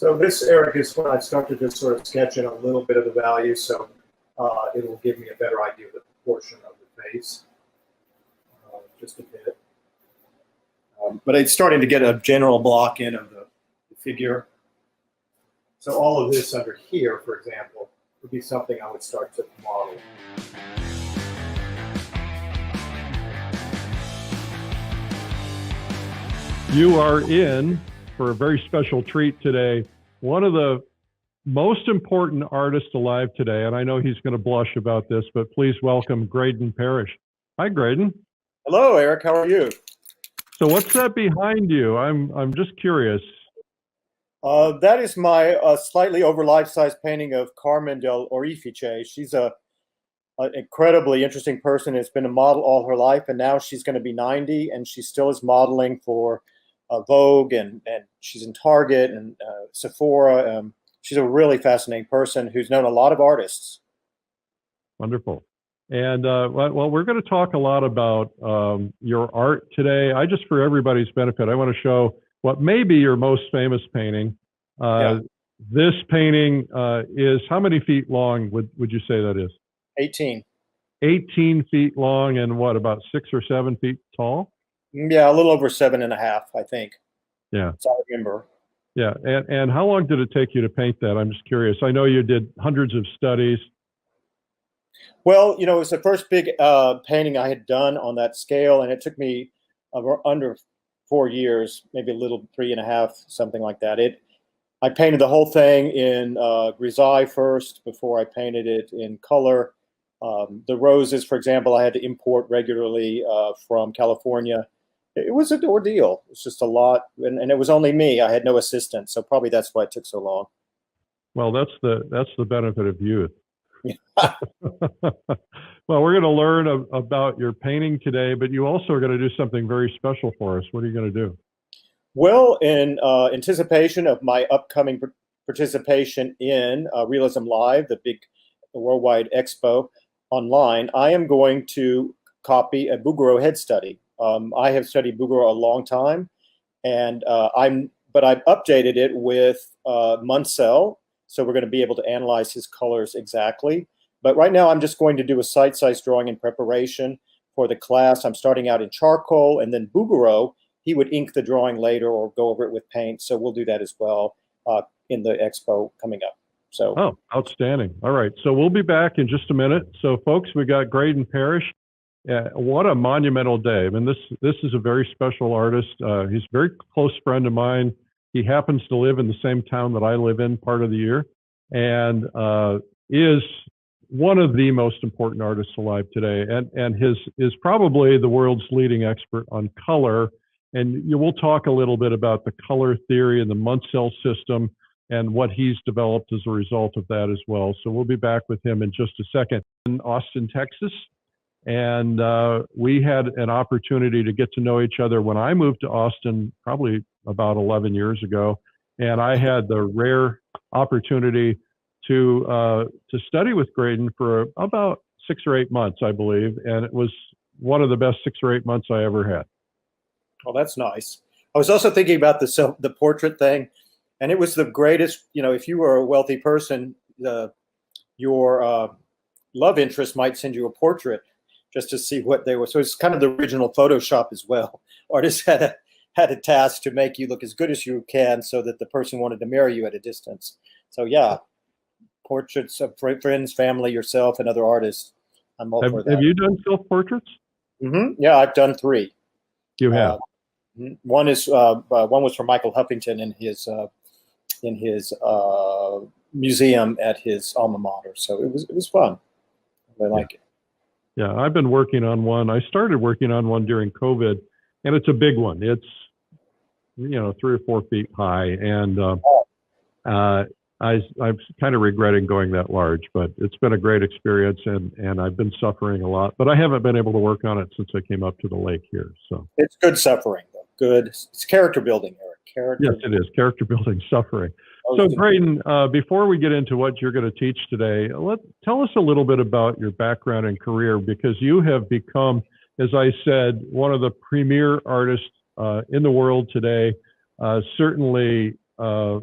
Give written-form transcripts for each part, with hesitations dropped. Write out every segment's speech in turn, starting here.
So this, Eric, is when I started to sort of sketch in a little bit of the value, so it will give me a better idea of the proportion of the face, just a bit. But it's starting to get a general block in of the figure. So all of this under here, for example, would be something I would start to model. You are in for a very special treat today. One of the most important artists alive today, and I know he's going to blush about this, but please welcome Graydon Parrish. Hi, Graydon. Hello, Eric. How are you? So what's that behind you? I'm just curious. That is my slightly over life-size painting of Carmen del Orifice. She's an incredibly interesting person. Has been a model all her life, and now she's going to be 90, and she still is modeling for Vogue, and she's in Target and Sephora. She's a really fascinating person who's known a lot of artists. Wonderful. And well, we're going to talk a lot about your art today. Just for everybody's benefit, I want to show what may be your most famous painting. This painting is how many feet long would you say that is? 18. 18 feet long and what, about 6 or 7 feet tall? Yeah, a little over 7.5, I think. Yeah. So I remember. Yeah, and how long did it take you to paint that? I'm just curious. I know you did hundreds of studies. Well, you know, it was the first big painting I had done on that scale, and it took me under 4 years, maybe a little 3.5, something like that. I painted the whole thing in grisaille first before I painted it in color. The roses, for example, I had to import regularly from California. It was an ordeal. It's just a lot, and it was only me. I had no assistant, so probably that's why it took so long. Well, that's the benefit of youth. Well, we're going to learn about your painting today, but you also are going to do something very special for us. What are you going to do? Well, in anticipation of my upcoming participation in Realism Live, the big worldwide expo online, I am going to copy a Bouguereau head study. I have studied Bouguereau a long time, and but I've updated it with Munsell, so we're going to be able to analyze his colors exactly. But right now, I'm just going to do a site-size drawing in preparation for the class. I'm starting out in charcoal, and then Bouguereau, he would ink the drawing later or go over it with paint. So we'll do that as well in the expo coming up. So. Oh, outstanding. All right. So we'll be back in just a minute. So folks, we got Graydon Parrish. What a monumental day. I mean, this is a very special artist. He's a very close friend of mine. He happens to live in the same town that I live in part of the year, and is one of the most important artists alive today. And is probably the world's leading expert on color. And we'll talk a little bit about the color theory and the Munsell system and what he's developed as a result of that as well. So we'll be back with him in just a second. In Austin, Texas. And we had an opportunity to get to know each other when I moved to Austin, probably about 11 years ago. And I had the rare opportunity to study with Graydon for about 6 or 8 months, I believe. And it was one of the best 6 or 8 months I ever had. Oh, that's nice. I was also thinking about the portrait thing, and it was the greatest. You know, if you were a wealthy person, your love interest might send you a portrait just to see what they were. So it's kind of the original Photoshop as well. Artists had a task to make you look as good as you can, so that the person wanted to marry you at a distance. So yeah, portraits of friends, family, yourself, and other artists. I'm all for that. Have you done self-portraits? Mm-hmm. Yeah, I've done 3. You have. One was for Michael Huffington in his museum at his alma mater. So it was fun. I like it. Yeah, I've been working on one. I started working on one during COVID, and it's a big one. It's 3 or 4 feet high, and I'm kind of regretting going that large, but it's been a great experience, and I've been suffering a lot. But I haven't been able to work on it since I came up to the lake here. So it's good suffering, though. Good. It's character building, Eric. Yes, it is character building suffering. So Graydon, before we get into what you're going to teach today, tell us a little bit about your background and career, because you have become, as I said, one of the premier artists in the world today. Certainly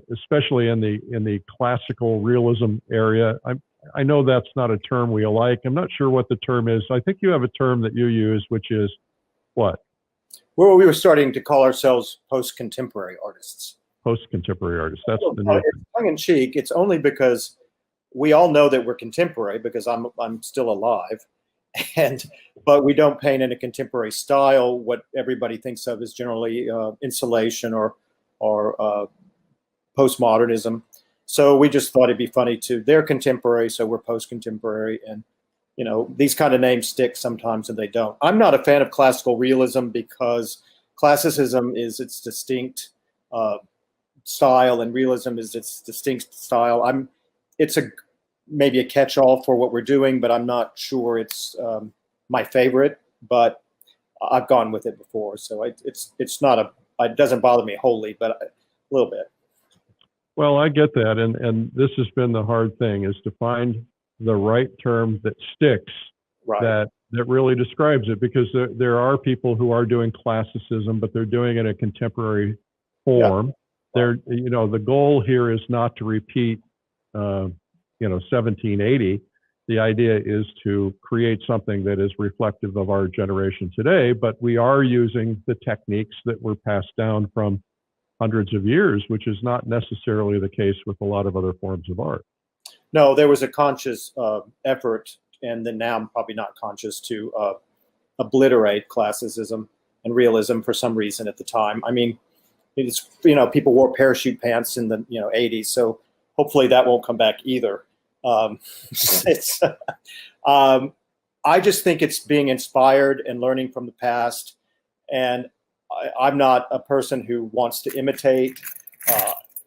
especially in the classical realism area. I know that's not a term we like. I'm not sure what the term is. I think you have a term that you use, which is what? Well, we were starting to call ourselves post-contemporary artists. Post-contemporary artists. That's the new It's tongue in cheek. It's only because we all know that we're contemporary because I'm still alive, but we don't paint in a contemporary style. What everybody thinks of is generally installation or postmodernism. So we just thought it'd be funny they're contemporary, so we're post-contemporary, and these kind of names stick sometimes and they don't. I'm not a fan of classical realism because classicism is its distinct style and realism is its distinct style. It's maybe a catch-all for what we're doing, but I'm not sure it's my favorite, but I've gone with it before. So it's not it doesn't bother me wholly, but a little bit. Well, I get that, and this has been the hard thing, is to find the right term that sticks, right, that really describes it, because there are people who are doing classicism, but they're doing it in a contemporary form. Yeah. The goal here is not to repeat, 1780. The idea is to create something that is reflective of our generation today, but we are using the techniques that were passed down from hundreds of years, which is not necessarily the case with a lot of other forms of art. No, there was a conscious effort, and then now I'm probably not conscious, to obliterate classicism and realism for some reason at the time. I mean, it's, people wore parachute pants in the 80s, so hopefully that won't come back either. I just think it's being inspired and learning from the past, and I'm not a person who wants to imitate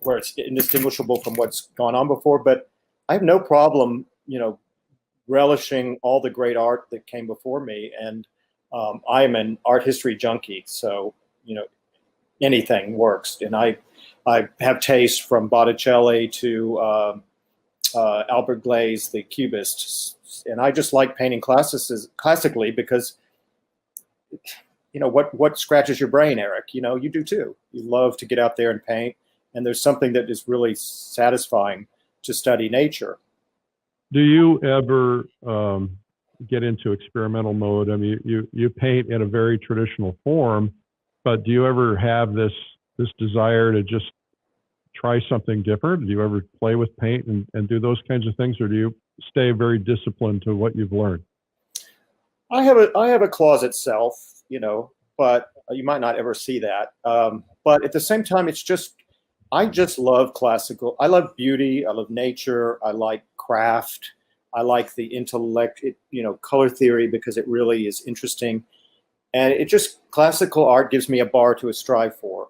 where it's indistinguishable from what's gone on before, but I have no problem, relishing all the great art that came before me. And I am an art history junkie, so, anything works. And I have taste from Botticelli to Albert Glaze, the Cubists. And I just like painting classically because, what scratches your brain, Eric? You do too. You love to get out there and paint. And there's something that is really satisfying to study nature. Do you ever get into experimental mode? I mean, you paint in a very traditional form, but do you ever have this desire to just try something different? Do you ever play with paint and do those kinds of things, or do you stay very disciplined to what you've learned? I have a closet self, but you might not ever see that. But at the same time, I just love classical. I love beauty. I love nature. I like craft. I like the intellect, color theory, because it really is interesting. And classical art gives me a bar to strive for.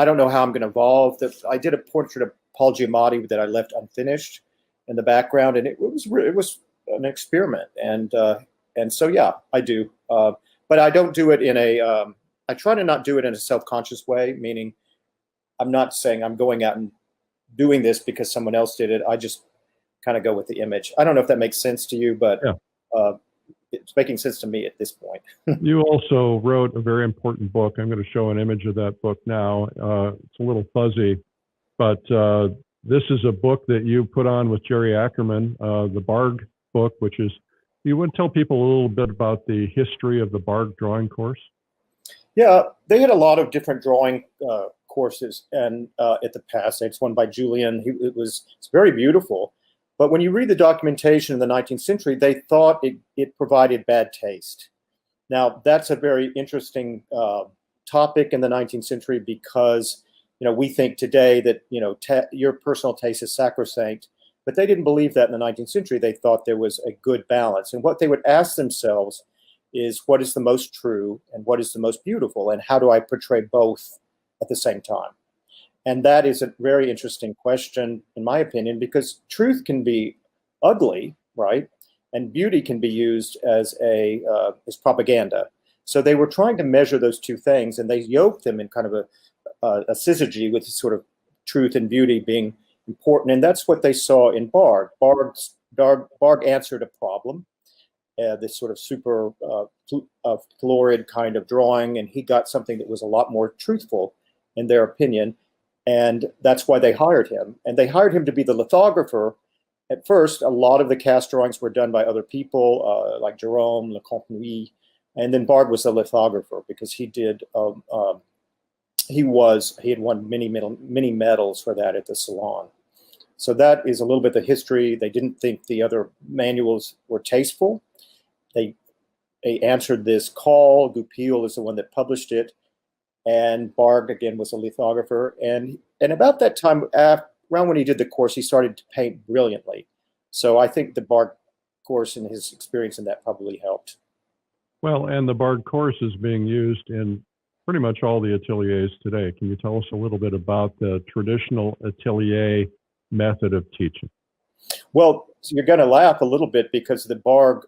I don't know how I'm going to evolve. I did a portrait of Paul Giamatti that I left unfinished in the background, and it was an experiment. And so, yeah, I do. But I don't do it I try to not do it in a self-conscious way, meaning I'm not saying I'm going out and doing this because someone else did it. I just kind of go with the image. I don't know if that makes sense to you, but yeah. It's making sense to me at this point. You also wrote a very important book. I'm going to show an image of that book now. It's a little fuzzy, but this is a book that you put on with Jerry Ackerman, the Barg book, which is, you would tell people a little bit about the history of the Barg drawing course? Yeah, they had a lot of different drawing courses and at the past. It's one by Julian. It's very beautiful. But when you read the documentation in the 19th century, they thought it provided bad taste. Now, that's a very interesting topic in the 19th century because, we think today that, your personal taste is sacrosanct, but they didn't believe that in the 19th century. They thought there was a good balance. And what they would ask themselves is, what is the most true and what is the most beautiful? And how do I portray both at the same time? And that is a very interesting question, in my opinion, because truth can be ugly, right? And beauty can be used as propaganda. So they were trying to measure those two things, and they yoked them in kind of a syzygy with sort of truth and beauty being important. And that's what they saw in Barg. Barg answered a problem, this sort of super florid kind of drawing, and he got something that was a lot more truthful in their opinion. And that's why they hired him. And they hired him to be the lithographer. At first, a lot of the cast drawings were done by other people, like Jerome, Lecontenue, and then Barg was the lithographer because he did. He had won many medals for that at the Salon. So that is a little bit the history. They didn't think the other manuals were tasteful. They answered this call. Goupil is the one that published it, and Barg again was a lithographer. And about that time, around when he did the course, he started to paint brilliantly. So I think the Barg course and his experience in that probably helped. Well, and the Barg course is being used in pretty much all the ateliers today. Can you tell us a little bit about the traditional atelier method of teaching? Well, so you're going to laugh a little bit because the Barg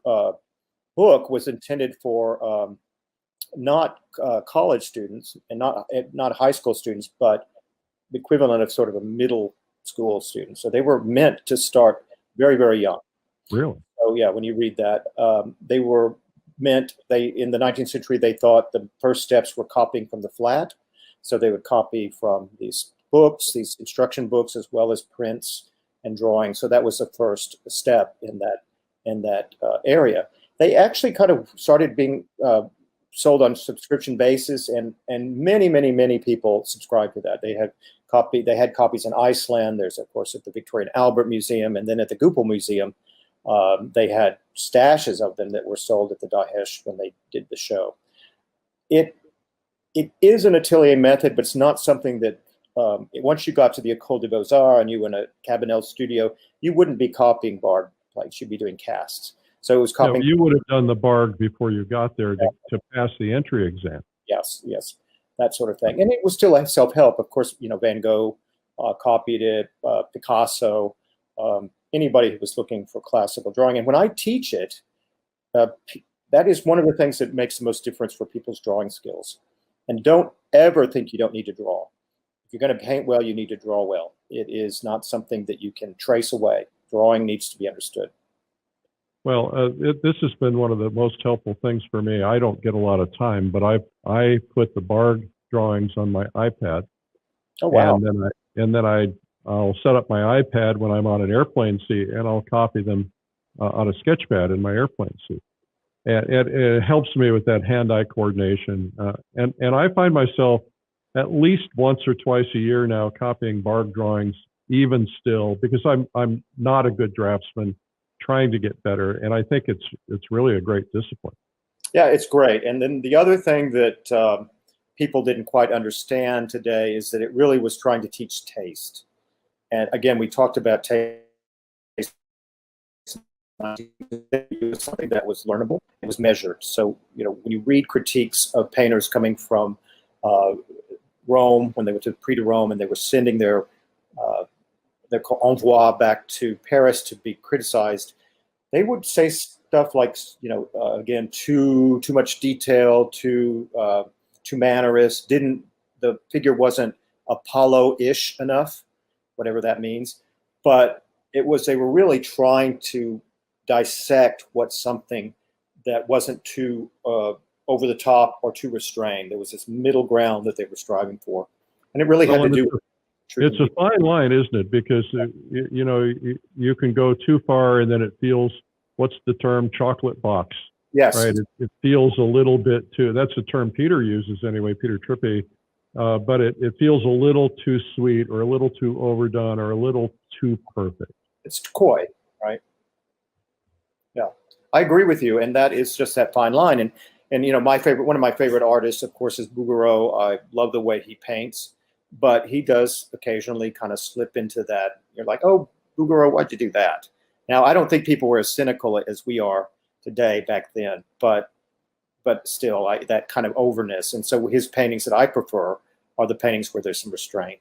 book was intended for not college students and not high school students, but the equivalent of sort of a middle school student. So they were meant to start very, very young. Really? So yeah, when you read that, they were meant, in the 19th century, they thought the first steps were copying from the flat. So they would copy from these books, these instruction books, as well as prints and drawings. So that was the first step in that area. They actually kind of started being sold on subscription basis, and many people subscribed to that. They had copies in Iceland. There's of course at the Victoria and Albert Museum, and then at the Goupil Museum, they had stashes of them that were sold at the Dahesh when they did the show. It is an atelier method, but it's not something that once you got to the École des Beaux-Arts and you were in a Cabanel studio, you wouldn't be copying Barg plates. You'd be doing casts. So it was copying. No, you would have done the Barg before you got there to pass the entry exam. Yes, that sort of thing. And it was still self-help. Of course, Van Gogh copied it, Picasso, anybody who was looking for classical drawing. And when I teach it, that is one of the things that makes the most difference for people's drawing skills. And don't ever think you don't need to draw. If you're going to paint well, you need to draw well. It is not something that you can trace away. Drawing needs to be understood. Well, this has been one of the most helpful things for me. I don't get a lot of time, but I put the Barg drawings on my iPad. Oh wow! And then I'll set up my iPad when I'm on an airplane seat, and I'll copy them on a sketchpad in my airplane seat. And it helps me with that hand-eye coordination. And I find myself at least once or twice a year now copying Barg drawings, even still, because I'm not a good draftsman, trying to get better. And I think it's really a great discipline. Yeah, it's great. And then the other thing that people didn't quite understand today is that it really was trying to teach taste. And again, we talked about taste. It was something that was learnable. It was measured. So, when you read critiques of painters coming from Rome, when they went to Prix de Rome and they were sending their envoi back to Paris to be criticized, they would say stuff like, again, too much detail, too mannerist. The figure wasn't Apollo-ish enough, whatever that means. But they were really trying to dissect something that wasn't too over the top or too restrained. There was this middle ground that they were striving for, and it really had to do with. It's a fine line, isn't it? Because you can go too far, and then it feels, what's the term, chocolate box? Yes. Right. It feels a little bit too. That's a term Peter uses anyway, Peter Trippi. But it feels a little too sweet, or a little too overdone, or a little too perfect. It's coy, right? Yeah, I agree with you, and that is just that fine line. And one of my favorite artists, of course, is Bouguereau. I love the way he paints. But he does occasionally kind of slip into that. You're like, oh, Bouguereau, why'd you do that? Now, I don't think people were as cynical as we are today back then, but still, that kind of overness. And so his paintings that I prefer are the paintings where there's some restraint.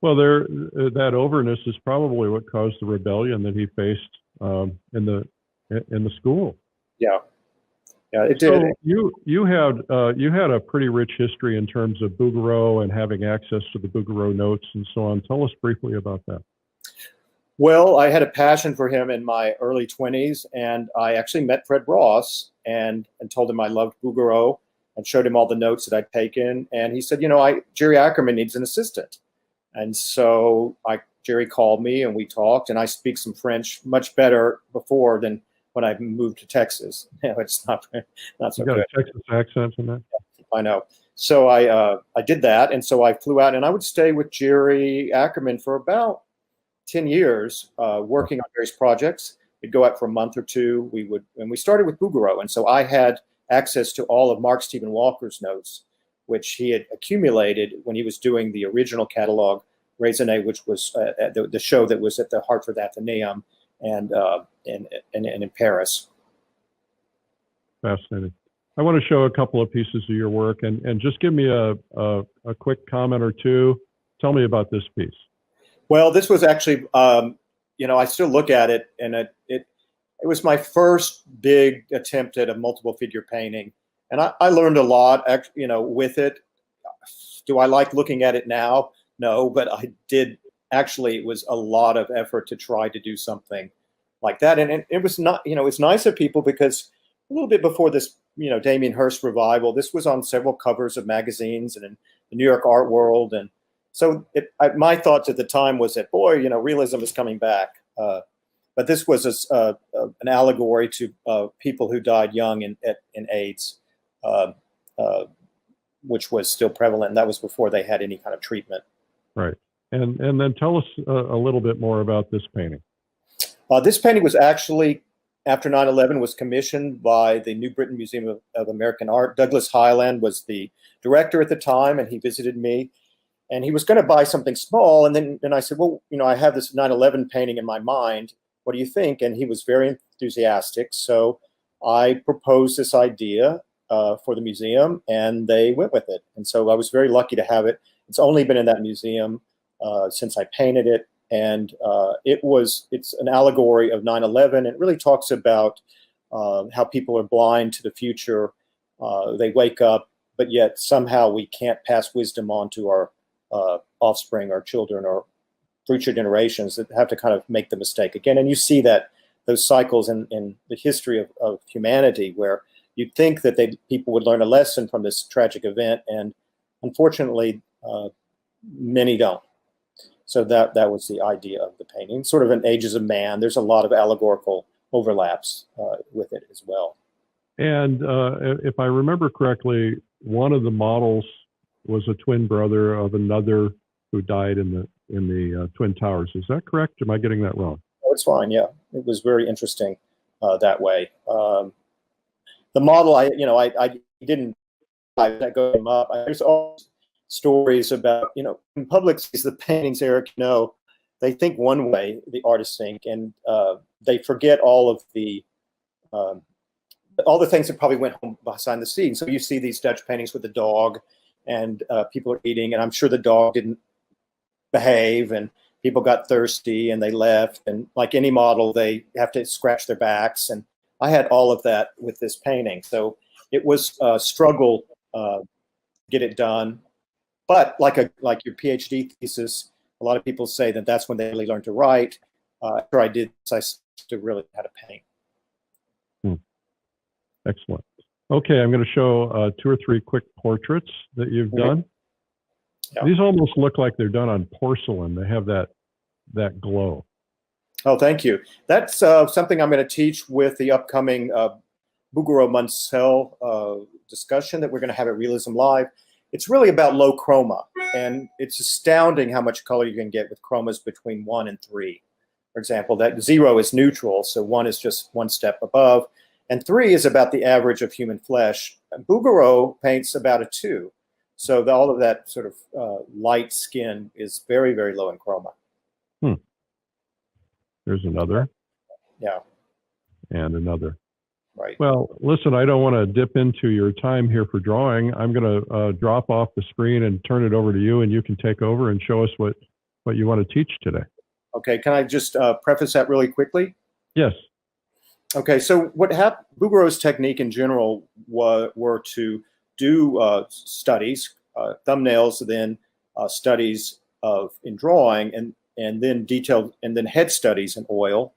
Well, that overness is probably what caused the rebellion that he faced in the school. Yeah. Yeah, it did. So you had a pretty rich history in terms of Bouguereau and having access to the Bouguereau notes and so on. Tell us briefly about that. Well, I had a passion for him in my early 20s, and I actually met Fred Ross and told him I loved Bouguereau and showed him all the notes that I'd taken. And he said, Jerry Ackerman needs an assistant. And so Jerry called me and we talked, and I speak some French much better before than when I moved to Texas. It's not so You got good. a Texas accent in that? I know. So I did that, and so I flew out, and I would stay with Jerry Ackerman for about 10 years, working on various projects. We'd go out for a month or two. And we started with Bouguereau, and so I had access to all of Mark Stephen Walker's notes, which he had accumulated when he was doing the original catalog, Realism, which was the show that was at the Hartford Athenaeum and in Paris. Fascinating. I want to show a couple of pieces of your work, and just give me a quick comment or two. Tell me about this piece. Well, this was actually, I still look at it, and it was my first big attempt at a multiple figure painting, and I learned a lot, with it. Do I like looking at it now? No, but I did. Actually, it was a lot of effort to try to do something like that, and it was not, it's nice of people, because a little bit before this, Damien Hirst revival, this was on several covers of magazines and in the New York art world. And so my thoughts at the time was that, boy, realism is coming back. But this was an allegory to people who died young in AIDS, which was still prevalent. And that was before they had any kind of treatment. Right. And then tell us a little bit more about this painting. This painting was actually, after 9/11, was commissioned by the New Britain Museum of American Art. Douglas Hyland was the director at the time, and he visited me. And he was going to buy something small. And then I said, well, I have this 9/11 painting in my mind. What do you think? And he was very enthusiastic. So I proposed this idea for the museum, and they went with it. And so I was very lucky to have it. It's only been in that museum since I painted it. And it's an allegory of 9/11. It really talks about how people are blind to the future. They wake up, but yet somehow we can't pass wisdom on to our offspring, our children, or future generations that have to kind of make the mistake again. And you see those cycles in the history of humanity, where you'd think that people would learn a lesson from this tragic event, and unfortunately, many don't. So that was the idea of the painting, sort of an Ages of Man. There's a lot of allegorical overlaps with it as well. And if I remember correctly, one of the models was a twin brother of another who died in the Twin Towers. Is that correct? Am I getting that wrong? Oh, it's fine. Yeah, it was very interesting that way. The model, I didn't go him up. There's all stories about, in public sees the paintings, Eric, they think one way, the artists think, and they forget all of the things that probably went home behind the scenes. So you see these Dutch paintings with the dog, and people are eating, and I'm sure the dog didn't behave, and people got thirsty and they left, and like any model, they have to scratch their backs. And I had all of that with this painting. So it was a struggle to get it done. But like your PhD thesis, a lot of people say that that's when they really learned to write. After I did this, I still really how to paint. Excellent. Okay, I'm going to show 2 or 3 quick portraits that you've done. Yeah. These almost look like they're done on porcelain. They have that glow. Oh, thank you. That's something I'm going to teach with the upcoming Bouguereau Munsell discussion that we're going to have at Realism Live. It's really about low chroma, and it's astounding how much color you can get with chromas between 1 and 3. For example, that 0 is neutral, so 1 is just one step above, and 3 is about the average of human flesh. Bouguereau paints about a 2, so all of that sort of light skin is very, very low in chroma. There's another. Yeah. And another. Right. Well, listen, I don't want to dip into your time here for drawing. I'm going to drop off the screen and turn it over to you, and you can take over and show us what you want to teach today. Okay. Can I just preface that really quickly? Yes. Okay. So what happened, Bouguereau's technique in general were to do studies, thumbnails, then studies in drawing, and then detailed, and then head studies in oil.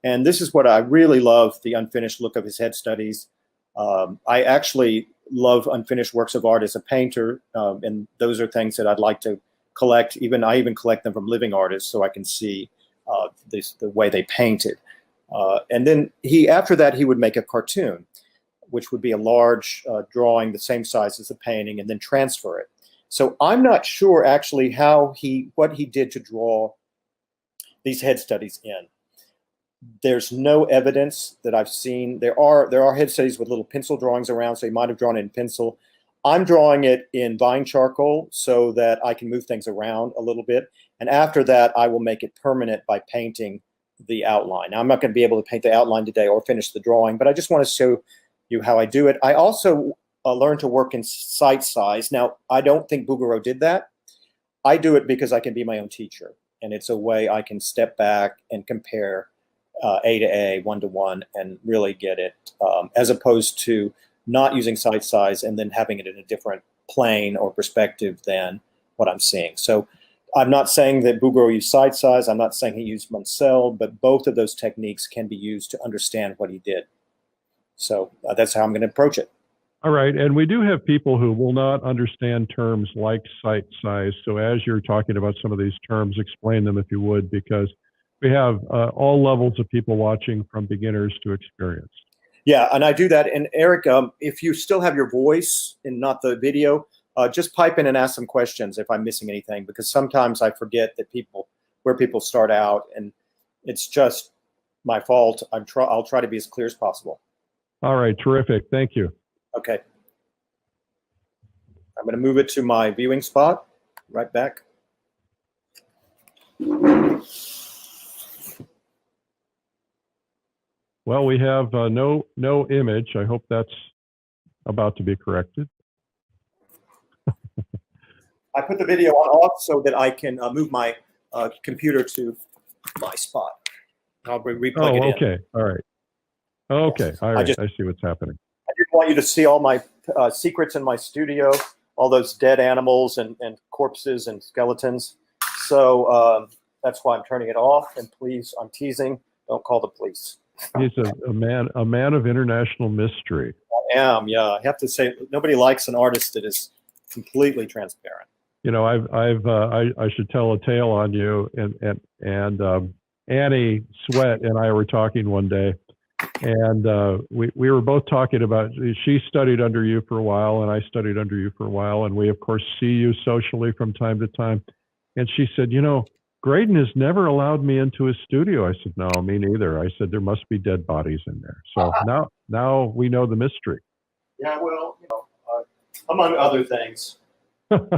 And this is what I really love, the unfinished look of his head studies. I actually love unfinished works of art as a painter, and those are things that I'd like to collect, I even collect them from living artists so I can see the way they painted. And then after that, he would make a cartoon, which would be a large drawing the same size as the painting, and then transfer it. So I'm not sure actually what he did to draw these head studies in. There's no evidence that I've seen. There are head studies with little pencil drawings around, so he might have drawn it in pencil. I'm drawing it in vine charcoal so that I can move things around a little bit. And after that, I will make it permanent by painting the outline. Now, I'm not going to be able to paint the outline today or finish the drawing, but I just want to show you how I do it. I also learned to work in sight size. Now, I don't think Bouguereau did that. I do it because I can be my own teacher, and it's a way I can step back and compare A to A, 1-to-1, and really get it, as opposed to not using sight size and then having it in a different plane or perspective than what I'm seeing. So I'm not saying that Bouguereau used sight size. I'm not saying he used Munsell, but both of those techniques can be used to understand what he did. So that's how I'm going to approach it. All right. And we do have people who will not understand terms like sight size. So as you're talking about some of these terms, explain them if you would, because we have all levels of people watching, from beginners to experienced. Yeah, and I do that. And Eric, if you still have your voice and not the video, just pipe in and ask some questions if I'm missing anything, because sometimes I forget that where people start out, and it's just my fault. I'll try to be as clear as possible. All right, terrific. Thank you. Okay. I'm going to move it to my viewing spot. Right back. Well, we have no image. I hope that's about to be corrected. I put the video on off so that I can move my computer to my spot. I'll re-plug it in. Okay. All right. Okay. All right. I see what's happening. I didn't want you to see all my secrets in my studio, all those dead animals and corpses and skeletons. So that's why I'm turning it off. And please, I'm teasing. Don't call the police. He's a man of international mystery. I am, yeah. I have to say, nobody likes an artist that is completely transparent. You know, I should tell a tale on you. And Annie Sweat and I were talking one day, and we were both talking about, she studied under you for a while, and I studied under you for a while, and we of course see you socially from time to time. And she said, you know, Graydon has never allowed me into his studio. I said, no, me neither. I said, there must be dead bodies in there. So now we know the mystery. Yeah, well, you know, among other things. Hold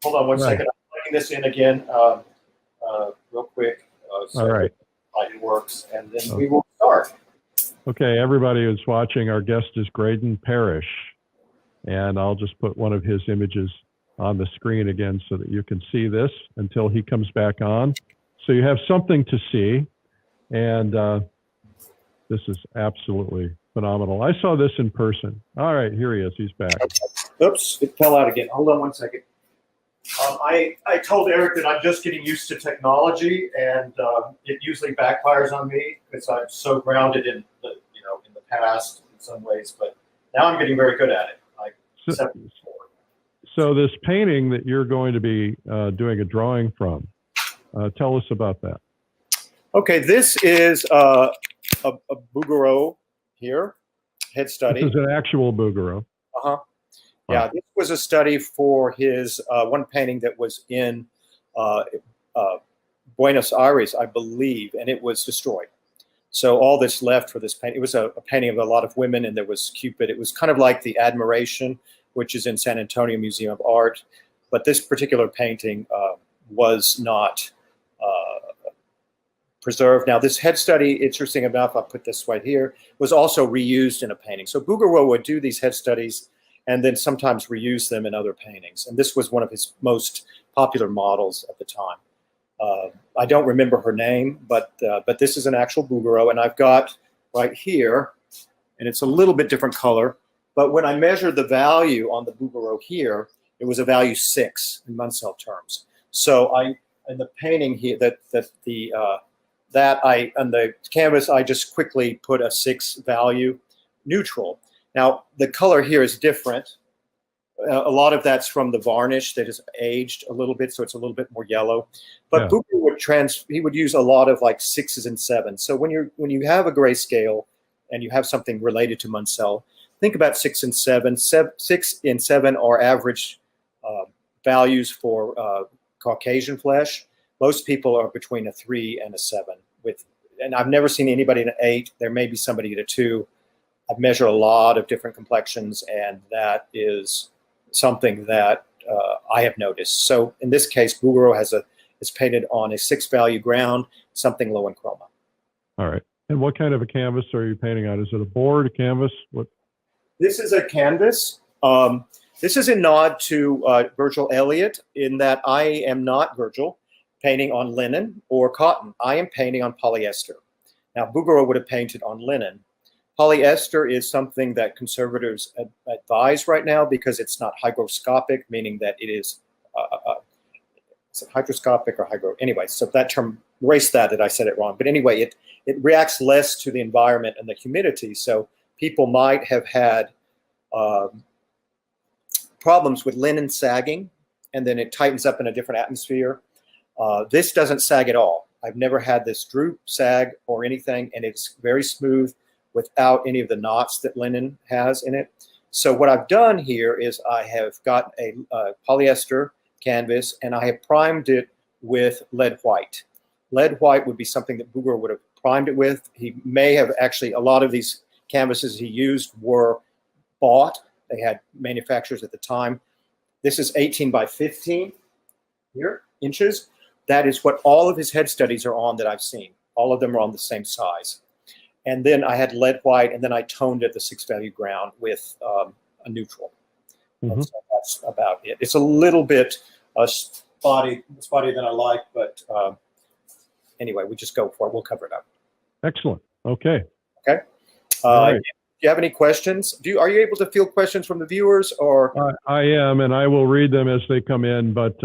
on one second. I'm plugging this in again real quick. So all right. It works, and then we will start. Okay, everybody who's watching, our guest is Graydon Parrish. And I'll just put one of his images on the screen again so that you can see this until he comes back on. So you have something to see, and this is absolutely phenomenal. I saw this in person. All right, here he is. He's back. Oops, it fell out again. Hold on one second. I told Eric that I'm just getting used to technology, and it usually backfires on me because I'm so grounded in the past in some ways. But now I'm getting very good at it. So this painting that you're going to be doing a drawing from, tell us about that. Okay, this is a Bouguereau here, head study. This is an actual Bouguereau. Uh-huh. Yeah, this was a study for his one painting that was in Buenos Aires, I believe, and it was destroyed. So all that's left for this painting, it was a painting of a lot of women, and there was Cupid. It was kind of like the Admiration, which is in San Antonio Museum of Art. But this particular painting was not preserved. Now, this head study, interesting enough, I'll put this right here, was also reused in a painting. So Bouguereau would do these head studies and then sometimes reuse them in other paintings. And this was one of his most popular models at the time. I don't remember her name, but this is an actual Bouguereau, and I've got right here, and it's a little bit different color, but when I measured the value on the Bouguereau here, it was a value 6 in Munsell terms. So in the painting here, on the canvas, I just quickly put a 6 value neutral. Now, the color here is different. A lot of that's from the varnish that is aged a little bit, so it's a little bit more yellow. But Yeah. Bouguereau he would use a lot of like 6s and 7s. So when you have a grayscale and you have something related to Munsell, think about 6 and 7. 6 and 7 are average values for Caucasian flesh. Most people are between a 3 and a 7. And I've never seen anybody in an 8. There may be somebody at a 2. I've measured a lot of different complexions, and that is something that I have noticed. So in this case, Bouguereau is painted on a 6 value ground, something low in chroma. All right. And what kind of a canvas are you painting on? Is it a board, a canvas? What? This is a canvas. This is a nod to Virgil Elliott in that I am not Virgil painting on linen or cotton. I am painting on polyester. Now, Bouguereau would have painted on linen. Polyester is something that conservators advise right now because it's not hygroscopic, meaning that it is, is it hydroscopic or hygro? Anyway, so that term, erase that I said it wrong. But anyway, it reacts less to the environment and the humidity. So people might have had problems with linen sagging, and then it tightens up in a different atmosphere. This doesn't sag at all. I've never had this droop, sag, or anything, and it's very smooth without any of the knots that linen has in it. So what I've done here is I have got a polyester canvas, and I have primed it with lead white. Lead white would be something that Bouguereau would have primed it with. He may have actually, a lot of these canvases he used were bought. They had manufacturers at the time. This is 18 by 15 here, inches. That is what all of his head studies are on that I've seen. All of them are on the same size. And then I had lead white, and then I toned it the 6 value ground with a neutral. Mm-hmm. So that's about it. It's a little bit spotty than I like, but anyway, we just go for it. We'll cover it up. Excellent. Okay. Okay. All right. Do you have any questions? Are you able to field questions from the viewers, or? I am, and I will read them as they come in, but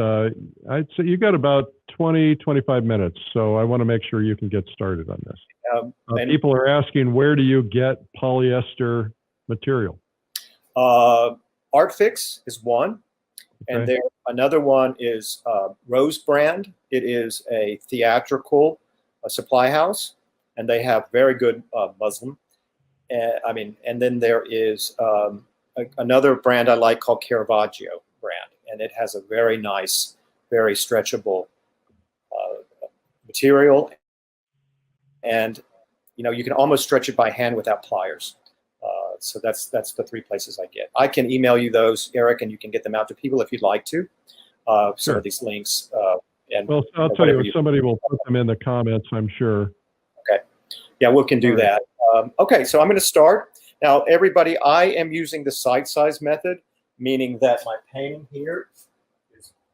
I'd say you got about 20, 25 minutes, so I want to make sure you can get started on this. People are asking, where do you get polyester material? Artfix is one, and Okay. another one is Rose Brand. It is a theatrical supply house, and they have very good muslin. And then there is another brand I like called Caravaggio brand, and it has a very nice, very stretchable material, and you can almost stretch it by hand without pliers. So that's the 3 places I get. I can email you those, Eric, and you can get them out to people if you'd like to. Some Sure. of these links. And Well, I'll tell you, somebody will put them in the comments, I'm sure. Okay. Yeah, we can do that. Okay, so I'm going to start. Now, everybody, I am using the site size method, meaning that my painting here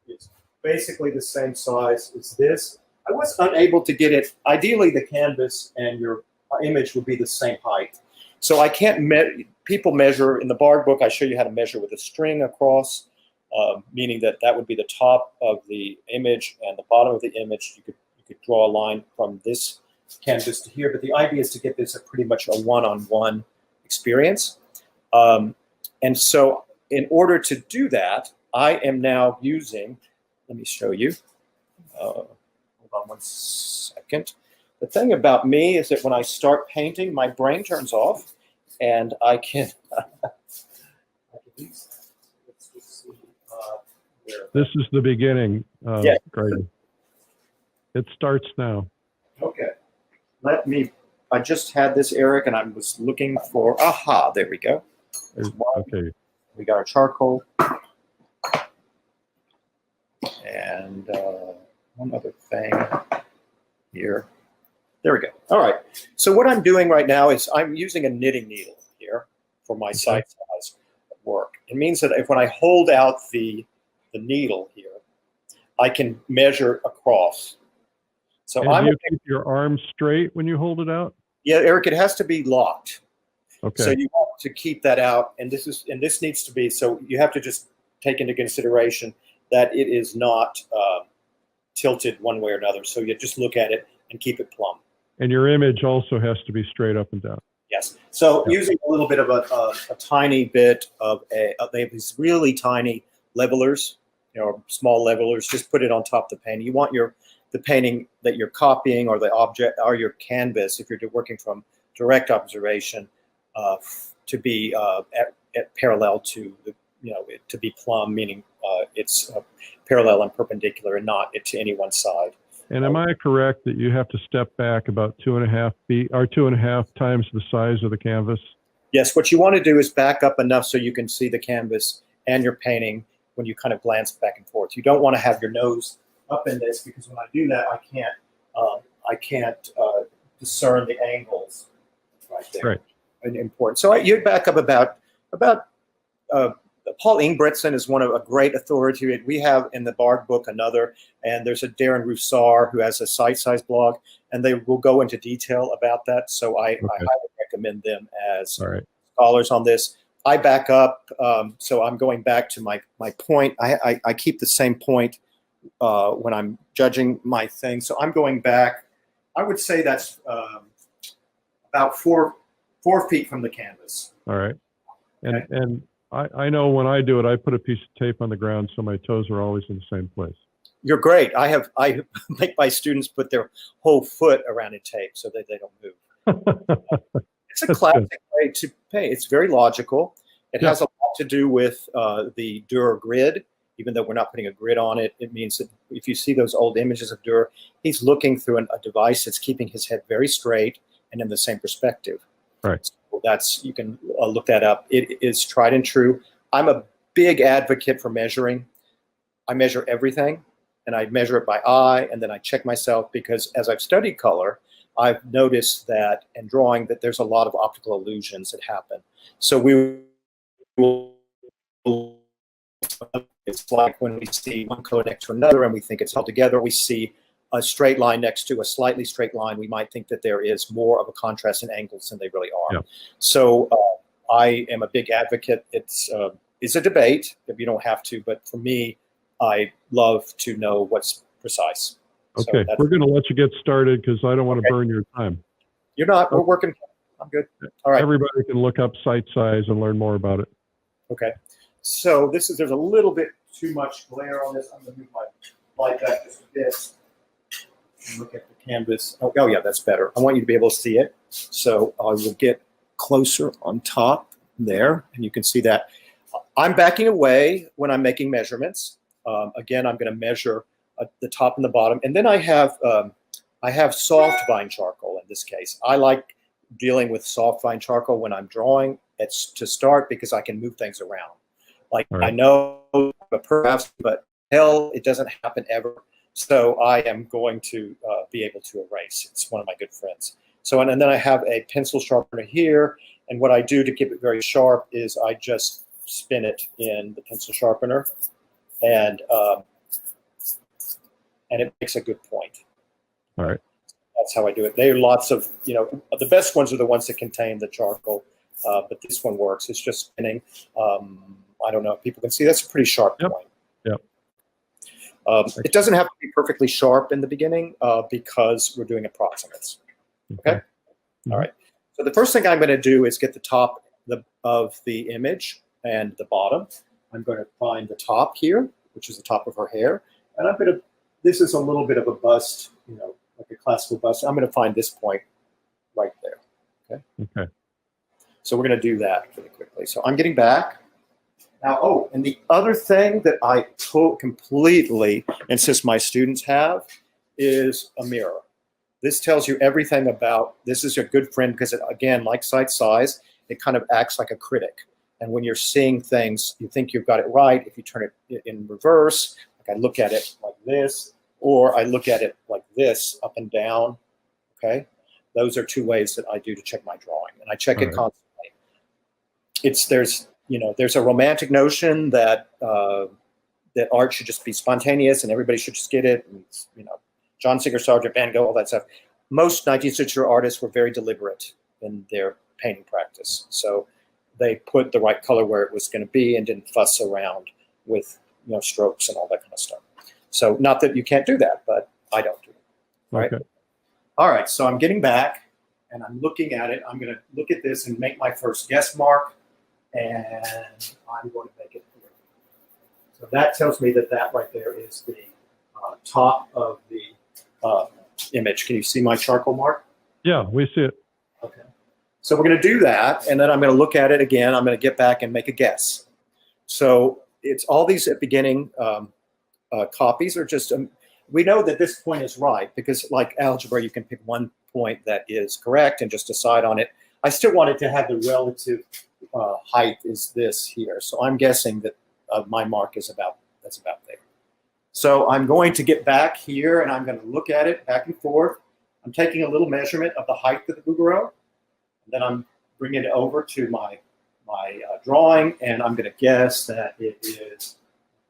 is basically the same size as this. I was unable to get it. Ideally, the canvas and your image would be the same height. So I can't people measure. In the Barg book, I show you how to measure with a string across, meaning that would be the top of the image and the bottom of the image. You could draw a line from this canvas to here, but the idea is to get this at pretty much a one-on-one experience. And so in order to do that, I am now using, let me show you. Hold on one second. The thing about me is that when I start painting, my brain turns off, and I can, let's just see, This is the beginning, Yeah. Graydon. It starts now. Okay. I just had this, Eric, and I was looking for, aha, there we go. There's one. Okay. We got our charcoal. And one other thing here. There we go. All right. So what I'm doing right now is I'm using a knitting needle here for my site size work. It means that when I hold out the needle here, I can measure across. So And do you keep your arms straight when you hold it out? Yeah, Eric, it has to be locked. Okay. So you have to keep that out, and this needs to be, so you have to just take into consideration that it is not tilted one way or another. So you just look at it and keep it plumb. And your image also has to be straight up and down. Yeah, Yes. So using a little bit of a tiny bit of they have these really tiny levelers, small levelers. Just put it on top of the painting. You want the painting that you're copying or the object or your canvas, if you're working from direct observation, to be at parallel to the, to be plumb, meaning it's parallel and perpendicular and not to any one side. And am I correct that you have to step back about 2.5 feet or 2.5 times the size of the canvas? Yes, what you want to do is back up enough so you can see the canvas and your painting when you kind of glance back and forth. You don't want to have your nose up in this, because when I do that, I can't discern the angles right there. Right. And important. So you back up about Paul Ingebretson is a great authority. We have in the Barg book another, and there's a Darren Roussar who has a site-size blog, and they will go into detail about that. So I highly recommend them as scholars on this. I back up, so I'm going back to my point. I keep the same point when I'm judging my thing. So I'm going back. I would say that's about 4 feet from the canvas. All right. And I know when I do it, I put a piece of tape on the ground so my toes are always in the same place. You're great. I make my students put their whole foot around a tape so that they don't move. It's a classic way to paint. It's very logical. It has a lot to do with the Dürer grid. Even though we're not putting a grid on it, it means that if you see those old images of Dürer, he's looking through a device that's keeping his head very straight and in the same perspective. Right. So you can look that up. It is tried and true. I'm a big advocate for measuring. I measure everything, and I measure it by eye, and then I check myself, because as I've studied color, I've noticed that in drawing that there's a lot of optical illusions that happen. So we will, it's like when we see one color next to another and we think it's held together, we see a straight line next to a slightly straight line, we might think that there is more of a contrast in angles than they really are. Yeah. So I am a big advocate. It's a debate, if you don't have to, but for me, I love to know what's precise. Okay, so we're going to let you get started because I don't want to burn your time. You're not. We're working. I'm good. All right. Everybody can look up site size and learn more about it. Okay. So there's a little bit too much glare on this. I'm going to move my light back just a bit. Look at the canvas. Oh, yeah, that's better. I want you to be able to see it. So I will get closer on top there, and you can see that. I'm backing away when I'm making measurements. Again, I'm going to measure the top and the bottom, and then I have soft vine charcoal in this case. I like dealing with soft vine charcoal when I'm drawing. It's to start because I can move things around. Like I know, perhaps, but hell, it doesn't happen ever. So I am going to be able to erase. It's one of my good friends. So and then I have a pencil sharpener here, and what I do to keep it very sharp is I just spin it in the pencil sharpener, and it makes a good point. All right. That's how I do it. There are lots of, the best ones are the ones that contain the charcoal, but this one works. It's just spinning. I don't know if people can see. That's a pretty sharp point. Yep. It doesn't have to be perfectly sharp in the beginning because we're doing approximates. Okay? Mm-hmm. All right. So the first thing I'm going to do is get the top of the image and the bottom. I'm going to find the top here, which is the top of her hair. And I'm going to, this is a little bit of a bust, like a classical bust. I'm going to find this point right there. Okay. Okay. So we're going to do that really quickly. So I'm getting back. Now, and the other thing that I completely insist my students have is a mirror. This tells you everything about, this is a good friend because it, again, like site size, it kind of acts like a critic. And when you're seeing things, you think you've got it right. If you turn it in reverse, like I look at it like this, or I look at it like this, up and down, okay? Those are two ways that I do to check my drawing. And I check it constantly. There's a romantic notion that that art should just be spontaneous and everybody should just get it. And, John Singer Sargent, Van Gogh, all that stuff. Most 19th century artists were very deliberate in their painting practice. So they put the right color where it was going to be and didn't fuss around with strokes and all that kind of stuff. So not that you can't do that, but I don't do it. All right. All right. So I'm getting back, and I'm looking at it. I'm going to look at this and make my first guess mark, and I'm going to make it here. So that tells me that that right there is the top of the image. Can you see my charcoal mark? Yeah, we see it. Okay. So we're going to do that, and then I'm going to look at it again. I'm going to get back and make a guess. So it's all these at beginning copies are just, we know that this point is right because like algebra, you can pick one point that is correct and just decide on it. I still want it to have the relative height is this here. So I'm guessing that my mark is that's about there. So I'm going to get back here and I'm going to look at it back and forth. I'm taking a little measurement of the height of the Bouguereau. Then I'm bringing it over to my drawing, and I'm going to guess that it is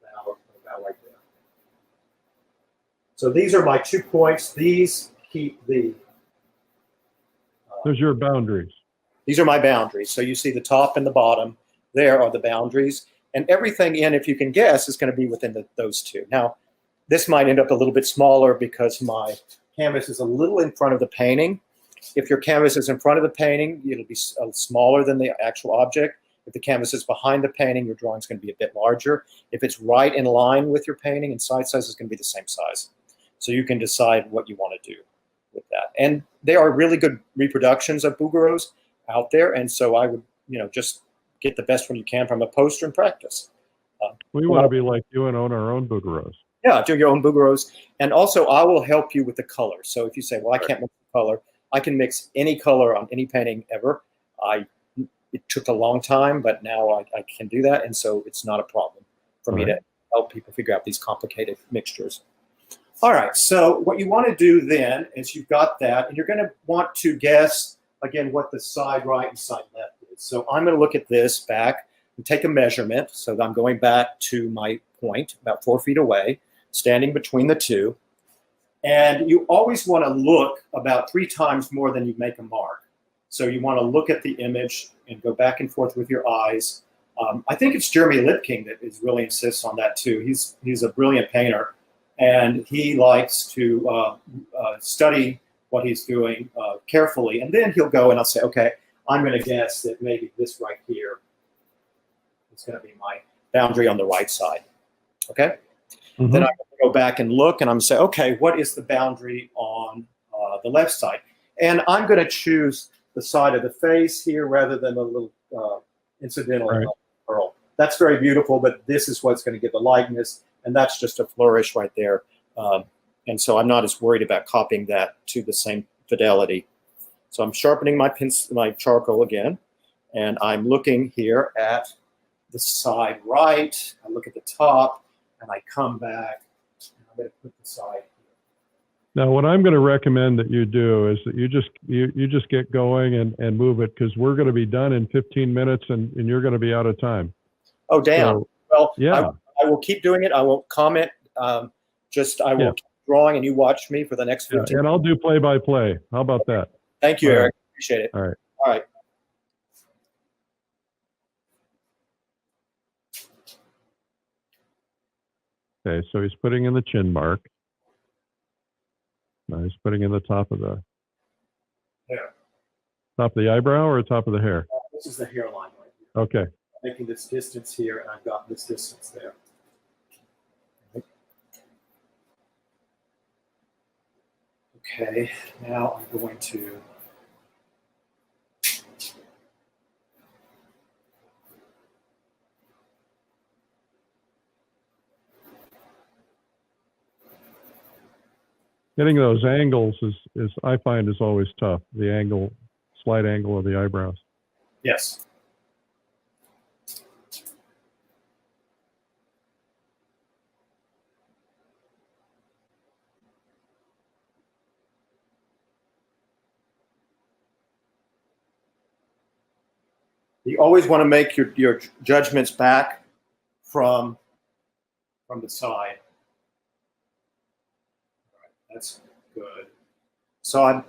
about right there. So these are my 2 points. These keep the... Those are your boundaries. These are my boundaries. So you see the top and the bottom. There are the boundaries. And everything in, if you can guess, is going to be within those two. Now, this might end up a little bit smaller because my canvas is a little in front of the painting. If your canvas is in front of the painting, it'll be smaller than the actual object. If the canvas is behind the painting, your drawing is going to be a bit larger. If it's right in line with your painting, and side size is going to be the same size. So you can decide what you want to do with that. And there are really good reproductions of Bouguereaus out there, and so I would, just get the best one you can from a poster and practice. We want to be like you and own our own Bouguereaus. Yeah, do your own Bouguereaus. And also, I will help you with the color. So if you say, well, I can't mix the color, I can mix any color on any painting ever. It took a long time, but now I can do that, and so it's not a problem for me to help people figure out these complicated mixtures. All right, so what you want to do then is you've got that, and you're going to want to guess, again, what the side right and side left is. So I'm going to look at this back and take a measurement. So I'm going back to my point, about 4 feet away, standing between the two. And you always want to look about 3 times more than you make a mark. So you want to look at the image and go back and forth with your eyes. I think it's Jeremy Lipking that really insists on that too. He's a brilliant painter, and he likes to study what he's doing carefully. And then he'll go and I'll say, okay, I'm going to guess that maybe this right here is going to be my boundary on the right side. Okay? Mm-hmm. Then I'm going to go back and look, and I'm going to say, okay, what is the boundary on the left side? And I'm going to choose the side of the face here rather than a little incidental curl. That's very beautiful, but this is what's going to give the likeness, and that's just a flourish right there. And so I'm not as worried about copying that to the same fidelity. So I'm sharpening my charcoal again, and I'm looking here at the side right. I look at the top, and I come back, and I'm going to put the side here. Now, what I'm going to recommend that you do is that you just get going and move it, because we're going to be done in 15 minutes, and you're going to be out of time. Oh, damn. So, well, yeah. I will keep doing it. I won't comment. I will keep drawing, and you watch me for the next 15 minutes. And I'll do play-by-play. How about that? Thank you, Eric. Appreciate it. All right. All right. Okay, so he's putting in the chin mark. Now he's putting in the top of the hair. Top of the eyebrow or top of the hair? This is the hairline right here. Okay. I'm making this distance here, and I've got this distance there. Okay, now I'm going to getting those angles is I find is always tough. The angle, slight angle of the eyebrows. Yes. You always want to make your judgments back from the side. All right, that's good. So I'm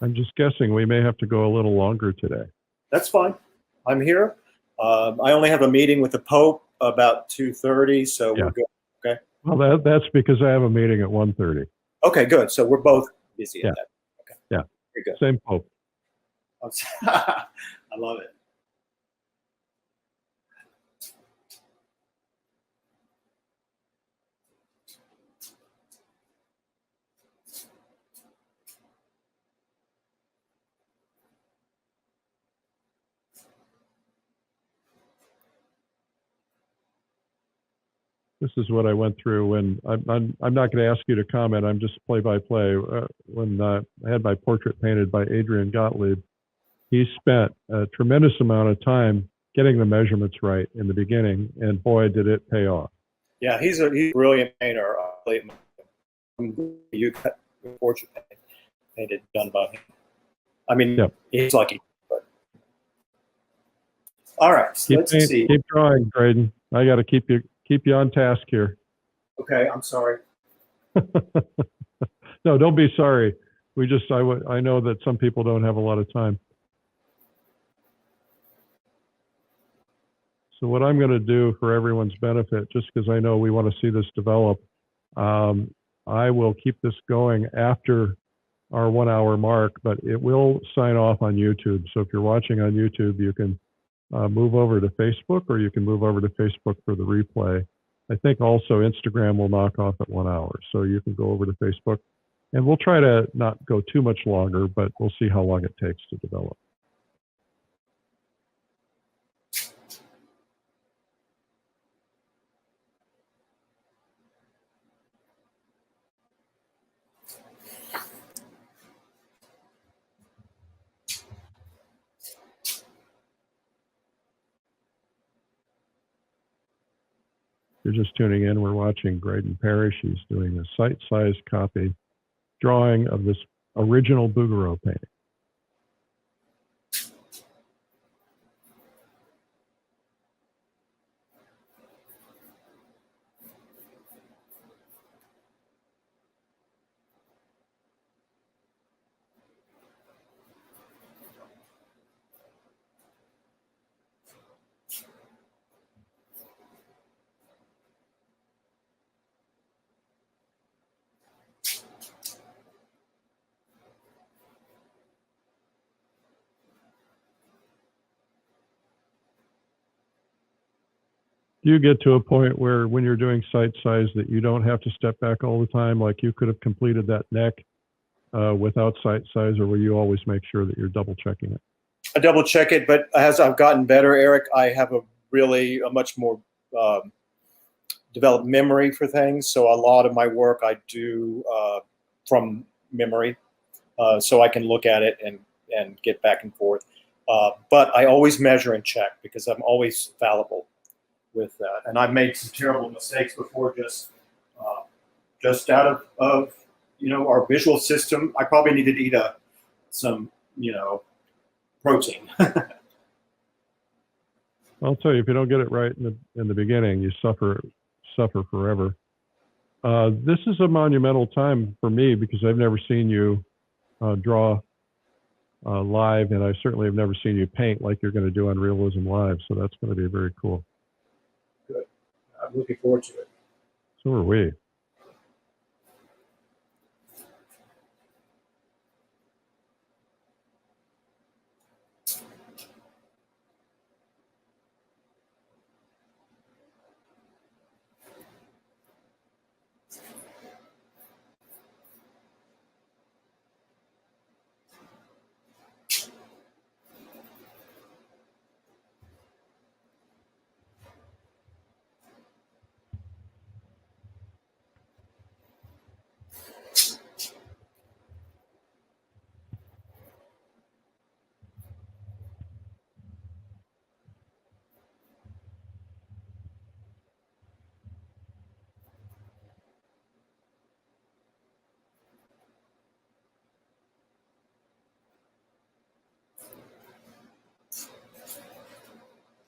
I'm just guessing we may have to go a little longer today. That's fine. I'm here. I only have a meeting with the Pope about 2:30, so Yeah. we're good. Okay. Well, that's because I have a meeting at 1:30. Okay, good. So we're both busy Yeah. at that. Okay. Yeah. Very good. Same Pope. I love it. This is what I went through when I'm not going to ask you to comment. I'm just play by play. When I had my portrait painted by Adrian Gottlieb, he spent a tremendous amount of time getting the measurements right in the beginning, and boy, did it pay off. Yeah, he's a brilliant painter. You got a portrait painted done by him. I mean, Yep. he's lucky. But all right, so let's see. Keep drawing, Graydon. I got to keep you on task here. Okay, I'm sorry. No, don't be sorry. I know that some people don't have a lot of time. So what I'm going to do for everyone's benefit, just because I know we want to see this develop, I will keep this going after our 1 hour mark, but it will sign off on YouTube. So if you're watching on YouTube, you can move over to Facebook, or you can move over to Facebook for the replay. I think also Instagram will knock off at 1 hour. So you can go over to Facebook, and we'll try to not go too much longer, but we'll see how long it takes to develop. If you're just tuning in, we're watching Graydon Parrish. He's doing a site-sized copy drawing of this original Bouguereau painting. Do you get to a point where when you're doing site size that you don't have to step back all the time? Like you could have completed that neck without site size, or will you always make sure that you're double checking it? I double check it, but as I've gotten better, Eric, I have a much more developed memory for things. So a lot of my work I do from memory, so I can look at it and get back and forth. But I always measure and check because I'm always fallible with that. And I've made some terrible mistakes before, just out of our visual system. I probably needed to eat some protein. I'll tell you, if you don't get it right in the beginning, you suffer forever. This is a monumental time for me because I've never seen you draw live, and I certainly have never seen you paint like you're going to do on Realism Live. So that's going to be very cool. Good. I'm looking forward to it. So are we.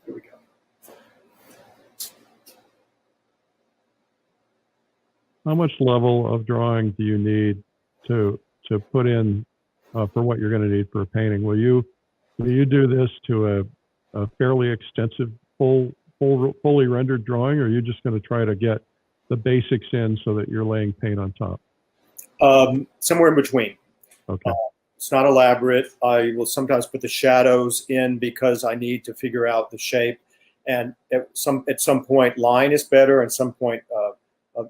Here we go. How much level of drawing do you need to put in for what you're going to need for a painting. Will you do this to a fairly extensive, fully rendered drawing, or are you just going to try to get the basics in so that you're laying paint on top? Somewhere in between. Okay. It's not elaborate. I will sometimes put the shadows in because I need to figure out the shape. And at some point, line is better, and some point,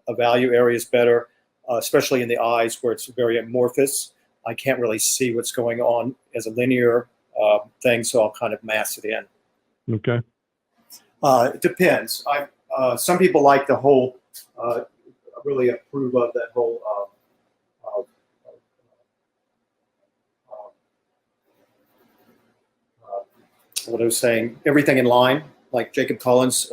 a value area is better, especially in the eyes where it's very amorphous. I can't really see what's going on as a linear thing, so I'll kind of mass it in. Okay. It depends. Some people like the whole, really approve of that whole what I was saying, everything in line, like Jacob Collins'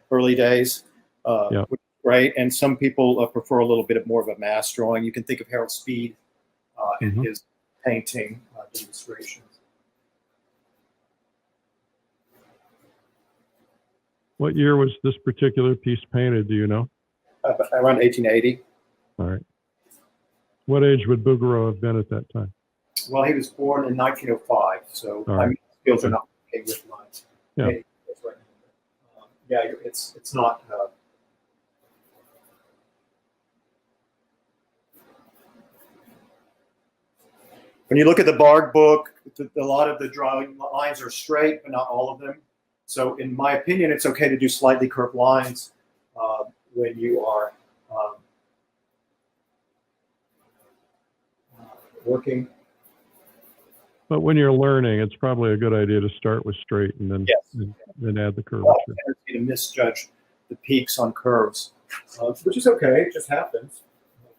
early days, Yeah. right? And some people prefer a little bit more of a mass drawing. You can think of Harold Speed and his painting demonstrations. What year was this particular piece painted? Do you know? Around 1880. All right. What age would Bouguereau have been at that time? Well, he was born in 1905, so All my right. skills are not okay with mine. Yeah. Yeah, it's not. When you look at the Barg book, a lot of the drawing lines are straight, but not all of them. So, in my opinion, it's okay to do slightly curved lines when you are working. But when you're learning, it's probably a good idea to start with straight and then then add the curvature. To misjudge the peaks on curves, which is okay. It just happens.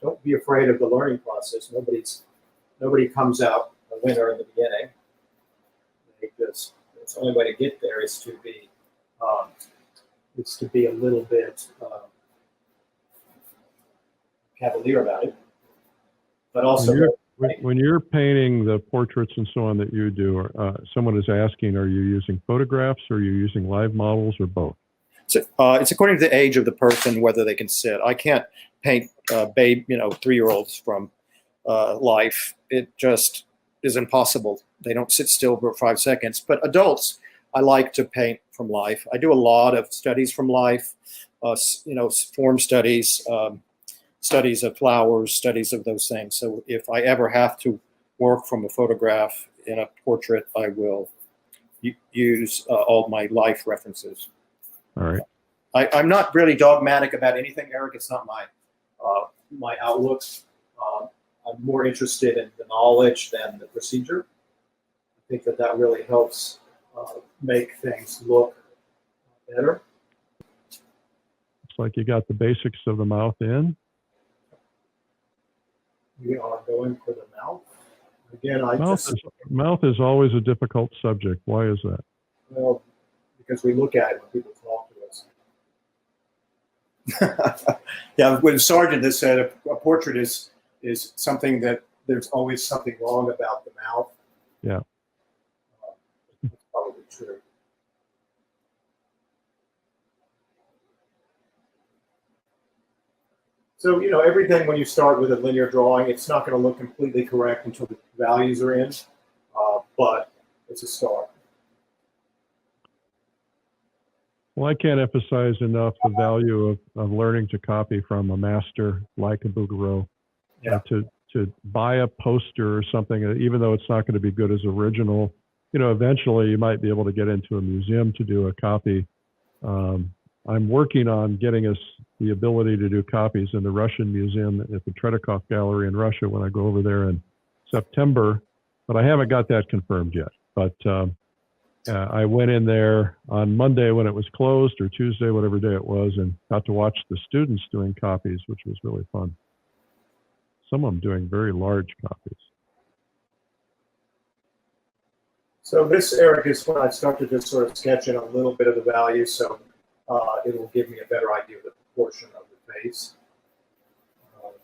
Don't be afraid of the learning process. Nobody comes out a winner in the beginning. Because it's the only way to get there is to be a little bit cavalier about it, but also. When you're painting the portraits and so on that you do, someone is asking, are you using photographs, or are you using live models, or both? So, it's according to the age of the person whether they can sit. I can't paint 3-year-olds from life. It just is impossible. They don't sit still for 5 seconds. But adults, I like to paint from life. I do a lot of studies from life, form studies, studies of flowers, studies of those things. So if I ever have to work from a photograph in a portrait, I will use all my life references. All right. I'm not really dogmatic about anything, Eric. It's not my outlook. I'm more interested in the knowledge than the procedure. I think that really helps make things look better. It's like you got the basics of the mouth in. We are going for the mouth. Again, mouth is always a difficult subject. Why is that? Well, because we look at it when people talk to us. Yeah, when Sargent has said a portrait is something that there's always something wrong about the mouth. Yeah. That's probably true. So, everything when you start with a linear drawing, it's not going to look completely correct until the values are in, but it's a start. Well, I can't emphasize enough the value of learning to copy from a master like a Bouguereau. Yeah. To buy a poster or something, even though it's not going to be good as original, eventually you might be able to get into a museum to do a copy. I'm working on getting us the ability to do copies in the Russian Museum at the Tretyakov Gallery in Russia when I go over there in September, but I haven't got that confirmed yet. But I went in there on Monday when it was closed, or Tuesday, whatever day it was, and got to watch the students doing copies, which was really fun. Some of them doing very large copies. So this, Eric, is when I start to just sort of sketch in a little bit of the value, so it will give me a better idea of the proportion of the face,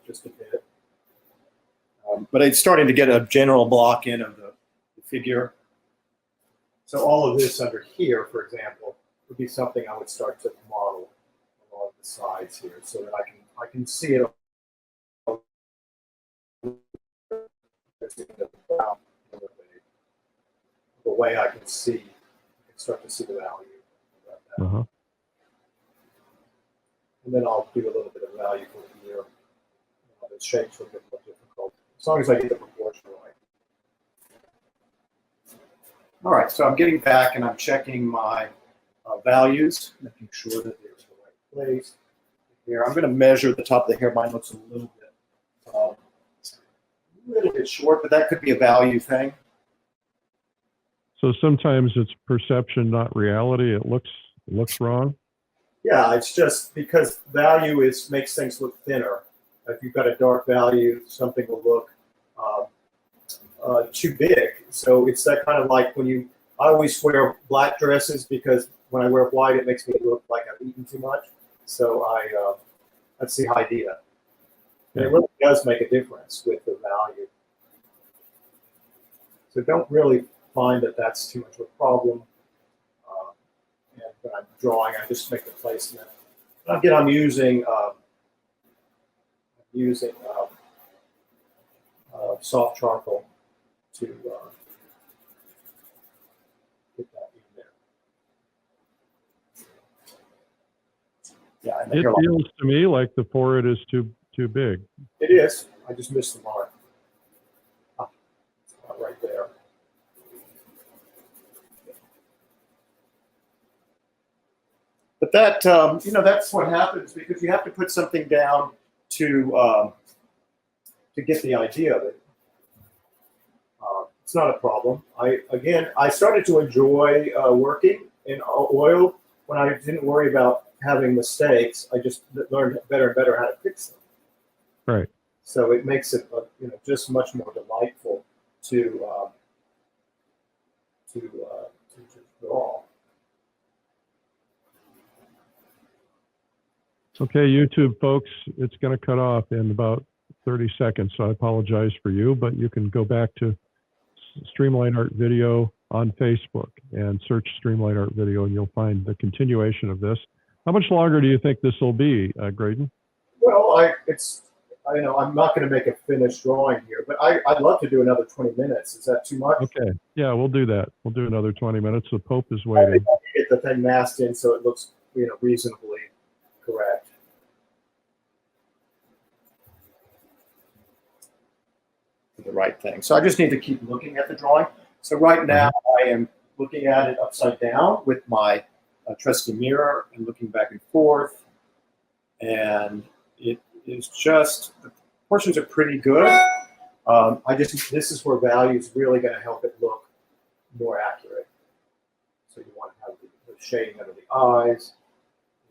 just a bit. But it's starting to get a general block in of the figure. So all of this under here, for example, would be something I would start to model along the sides here, so that I can see it. the way I can see, I can start to see the value of that. Uh-huh. And then I'll do a little bit of value for here. The shapes will get more difficult, as long as I get the proportion right. All right, so I'm getting back and I'm checking my values, making sure that they're in the right place. Here, I'm going to measure the top of the hair. Mine looks a little bit short, but that could be a value thing. So sometimes it's perception, not reality. It looks wrong. Yeah, it's just because value makes things look thinner. If you've got a dark value, something will look too big. So it's that kind of like I always wear black dresses because when I wear white, it makes me look like I've eaten too much. So that's the idea. And it really does make a difference with the value. So don't really find that that's too much of a problem. And when I'm drawing, I just make the placement. And again, I'm using soft charcoal to get that in there. Yeah, and It feels to me like the forehead is too big. It is. I just missed the mark. It's not right there. But that that's what happens because you have to put something down to get the idea of it. It's not a problem. I started to enjoy working in oil when I didn't worry about having mistakes. I just learned better and better how to fix them. Right. So it makes it just much more delightful to draw. Okay, YouTube folks, it's going to cut off in about 30 seconds, so I apologize for you, but you can go back to Streamline Art Video on Facebook and search Streamline Art Video, and you'll find the continuation of this. How much longer do you think this will be, Graydon? Well, I'm not going to make a finished drawing here, but I'd love to do another 20 minutes. Is that too much? Okay, yeah, we'll do that. We'll do another 20 minutes. The Pope is waiting. I get the thing masked in so it looks reasonably correct. The right thing. So I just need to keep looking at the drawing. So right now I am looking at it upside down with my trusty mirror and looking back and forth. And it is just, the proportions are pretty good. This is where value is really going to help it look more accurate. So you want to have the shading under the eyes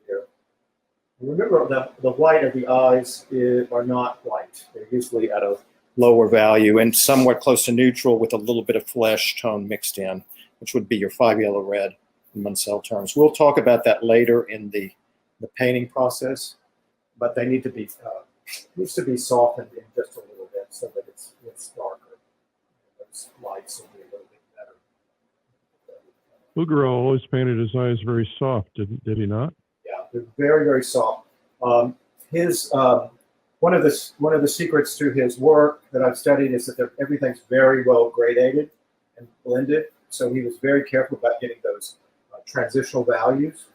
here. And remember the white of the eyes are not white. They're usually at a lower value and somewhat close to neutral with a little bit of flesh tone mixed in, which would be your 5 yellow red in Munsell terms. We'll talk about that later in the painting process, but they need to be needs to be softened in just a little bit so that it's darker. Those lights will be a little bit better. Bouguereau always painted his eyes very soft, did he not? Yeah, they're very, very soft. One of the secrets to his work that I've studied is that everything's very well gradated and blended. So he was very careful about getting those transitional values.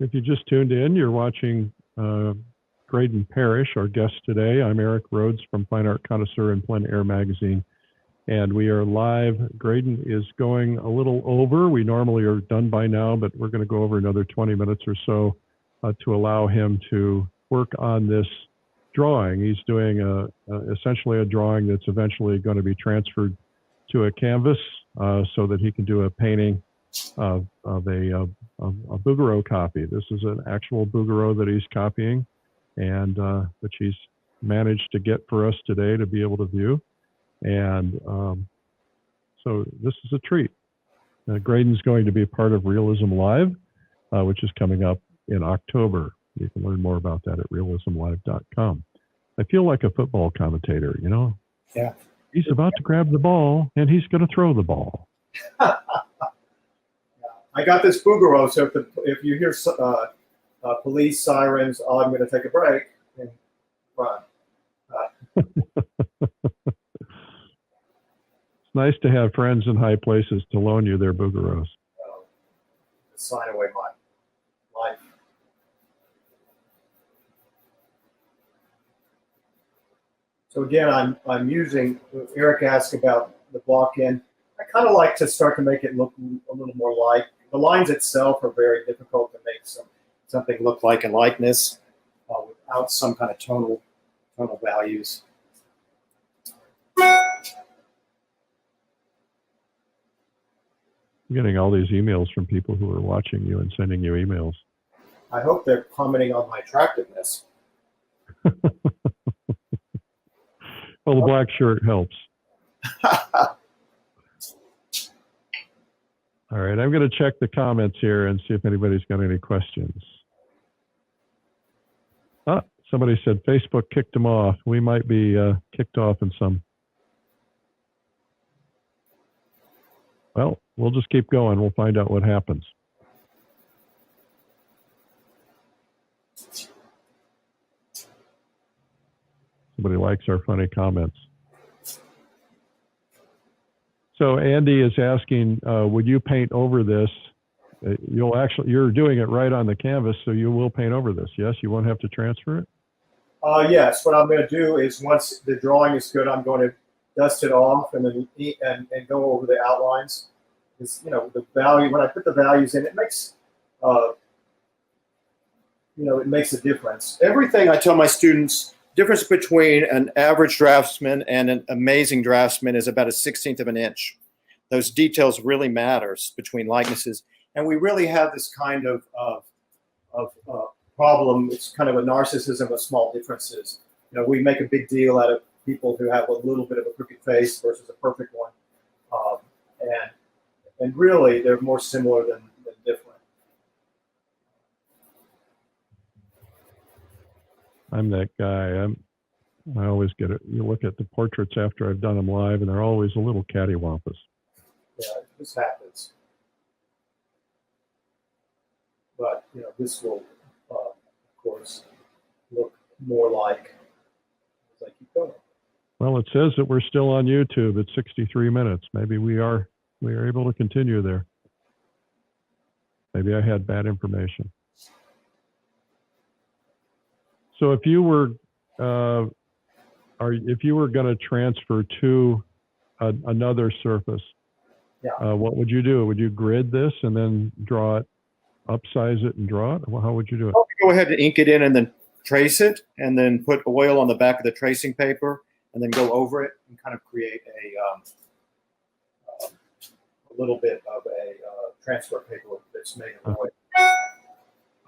If you just tuned in, you're watching Graydon Parrish, our guest today. I'm Eric Rhodes from Fine Art Connoisseur and Plein Air Magazine, and we are live. Graydon is going a little over. We normally are done by now, but we're going to go over another 20 minutes or so to allow him to work on this drawing. He's doing essentially a drawing that's eventually going to be transferred to a canvas so that he can do a painting of a Bouguereau copy. This is an actual Bouguereau that he's copying, and which he's managed to get for us today to be able to view. And so this is a treat. Graydon's going to be part of Realism Live, which is coming up in October. You can learn more about that at realismlive.com. I feel like a football commentator, you know? Yeah. He's about to grab the ball, and he's going to throw the ball. I got this Bouguereau, so if you hear police sirens, oh, I'm going to take a break and run. It's nice to have friends in high places to loan you their Bouguereaus. Sign away my life. So again, I'm using. Eric asked about the block-in. I kind of like to start to make it look a little more like the lines itself are very difficult to make something look like a likeness without some kind of tonal values. I'm getting all these emails from people who are watching you and sending you emails. I hope they're commenting on my attractiveness. Well, the black shirt helps. All right, I'm going to check the comments here and see if anybody's got any questions. Ah, somebody said Facebook kicked them off. We might be kicked off in some. Well, we'll just keep going. We'll find out what happens. Somebody likes our funny comments. So Andy is asking, would you paint over this? You're doing it right on the canvas, so you will paint over this. Yes, you won't have to transfer it? Yes, what I'm going to do is once the drawing is good, I'm going to dust it off and then and go over the outlines. Because, you know, the value, when I put the values in, it makes, it makes a difference. Everything I tell my students, difference between an average draftsman and an amazing draftsman is about 1/16 of an inch. Those details really matters between likenesses. And we really have this kind of problem. It's kind of a narcissism of small differences. You know, we make a big deal out of people who have a little bit of a crooked face versus a perfect one. And really, they're more similar than different. I'm that guy. I always get it. You look at the portraits after I've done them live, and they're always a little cattywampus. Yeah, this happens. But, you know, this will, of course, look more like as I keep going. Well, it says that we're still on YouTube at 63 minutes. Maybe we are able to continue there. Maybe I had bad information. So if you were going to transfer to another surface, yeah. What would you do? Would you grid this and then draw it, upsize it and draw it? Well, how would you do it? Go ahead and ink it in and then trace it and then put oil on the back of the tracing paper and then go over it and kind of create a little bit of a transfer paper that's made of oil.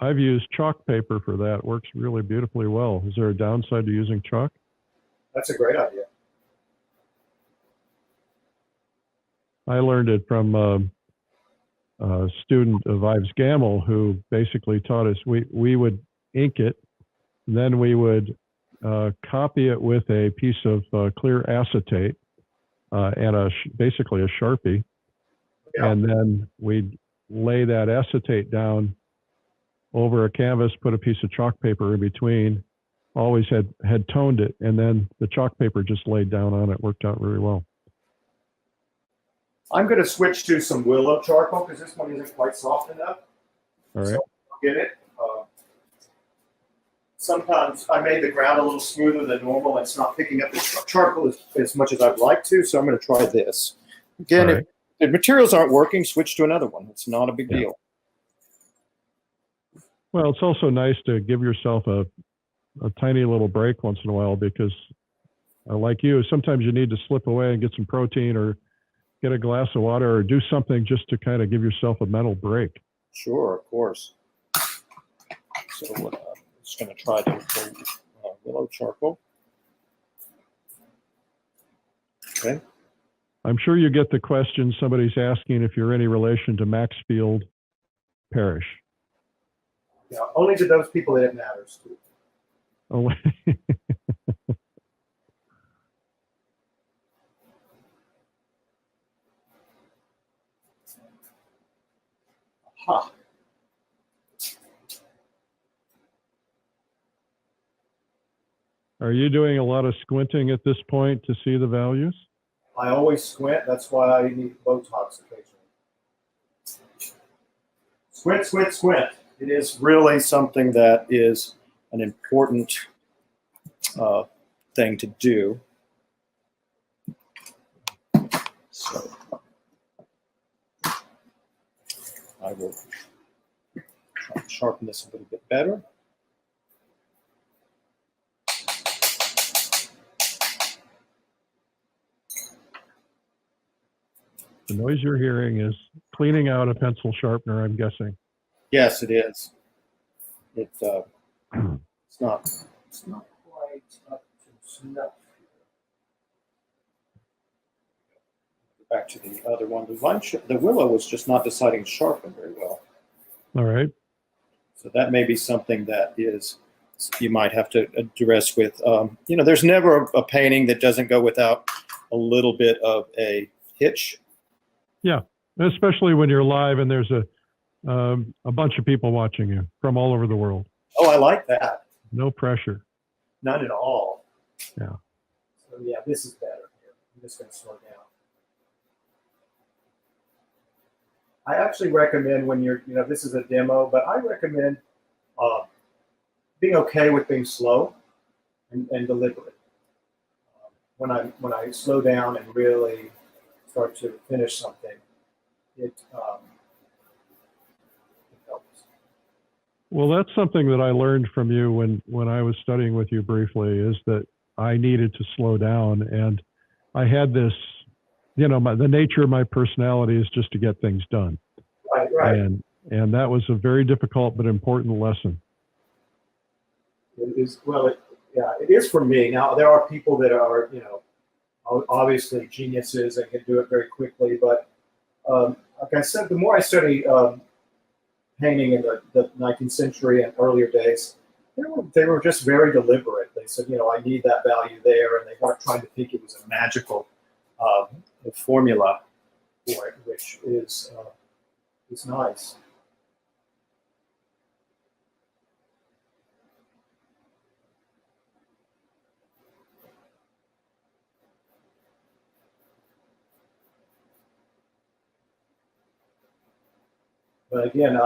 I've used chalk paper for that. It works really beautifully well. Is there a downside to using chalk? That's a great idea. I learned it from a student of Ives Gamble who basically taught us we would ink it, and then we would copy it with a piece of clear acetate and basically a Sharpie, Yeah. and then we'd lay that acetate down over a canvas, put a piece of chalk paper in between, always had toned it, and then the chalk paper just laid down on it. Worked out really well. I'm going to switch to some willow charcoal because this one isn't quite soft enough. All right. So I'll get it. Sometimes I made the ground a little smoother than normal. It's not picking up the charcoal as much as I'd like to, so I'm going to try this. Again, All right. if materials aren't working, switch to another one. It's not a big deal. Well, it's also nice to give yourself a tiny little break once in a while because, like you, sometimes you need to slip away and get some protein or get a glass of water or do something just to kind of give yourself a mental break. Sure, of course. So I'm just going to try the willow charcoal. Okay. I'm sure you get the question. Somebody's asking if you're any relation to Maxfield Parrish. You know, only to those people that it matters to. Oh, Ha. are you doing a lot of squinting at this point to see the values? I always squint. That's why I need Botox occasionally. Squint, squint, squint. It is really something that is an important thing to do. So I will try to sharpen this a little bit better. The noise you're hearing is cleaning out a pencil sharpener, I'm guessing. Yes, it is. It's not quite up to snuff. Back to the other one. The willow was just not deciding to sharpen very well. All right. So that may be something that is you might have to address with. You know, there's never a painting that doesn't go without a little bit of a hitch. Yeah, especially when you're live and there's a bunch of people watching you from all over the world. Oh, I like that. No pressure. Not at all. Yeah. So yeah, this is better here. I'm just going to slow down. I actually recommend when you're, you know, this is a demo, but I recommend being okay with being slow and deliberate. When I slow down and really start to finish something, it helps. Well, that's something that I learned from you when I was studying with you briefly, is that I needed to slow down. And I had this, you know, the nature of my personality is just to get things done. Right. And that was a very difficult but important lesson. It is, well, it is for me. Now, there are people that are, you know, obviously geniuses and can do it very quickly. But like I said, the more I study painting in the 19th century and earlier days, they were just very deliberate. They said, you know, I need that value there, and they weren't trying to think it was a magical formula for it, which is nice. But again,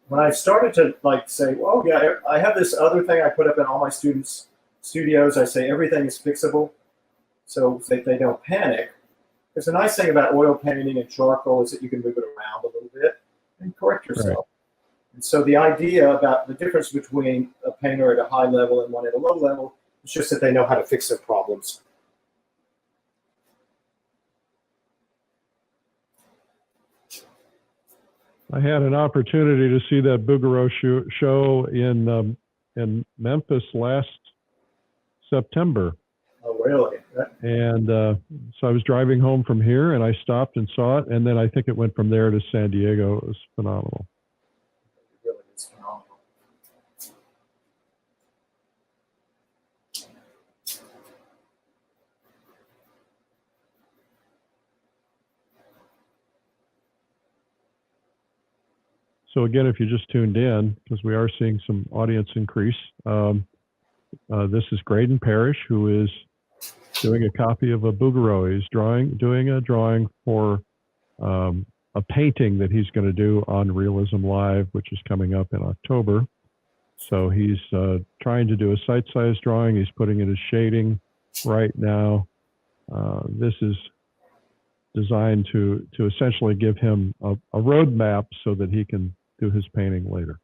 when I started to like say, well, yeah, I have this other thing I put up in all my students' studios. I say everything is fixable, so they don't panic. There's a nice thing about oil painting and charcoal is that you can move it around a little bit and correct yourself. Right. And so the idea about the difference between a painter at a high level and one at a low level is just that they know how to fix their problems. I had an opportunity to see that Bouguereau show in Memphis last September. Oh, really? And so I was driving home from here, and I stopped and saw it, and then I think it went from there to San Diego. It was phenomenal. It really is phenomenal. So again, if you just tuned in, because we are seeing some audience increase, this is Graydon Parrish, who is doing a copy of a Bouguereau. He's doing a drawing for a painting that he's going to do on Realism Live, which is coming up in October. So he's trying to do a site-size drawing. He's putting it as shading right now. This is designed to essentially give him a roadmap so that he can do his painting later.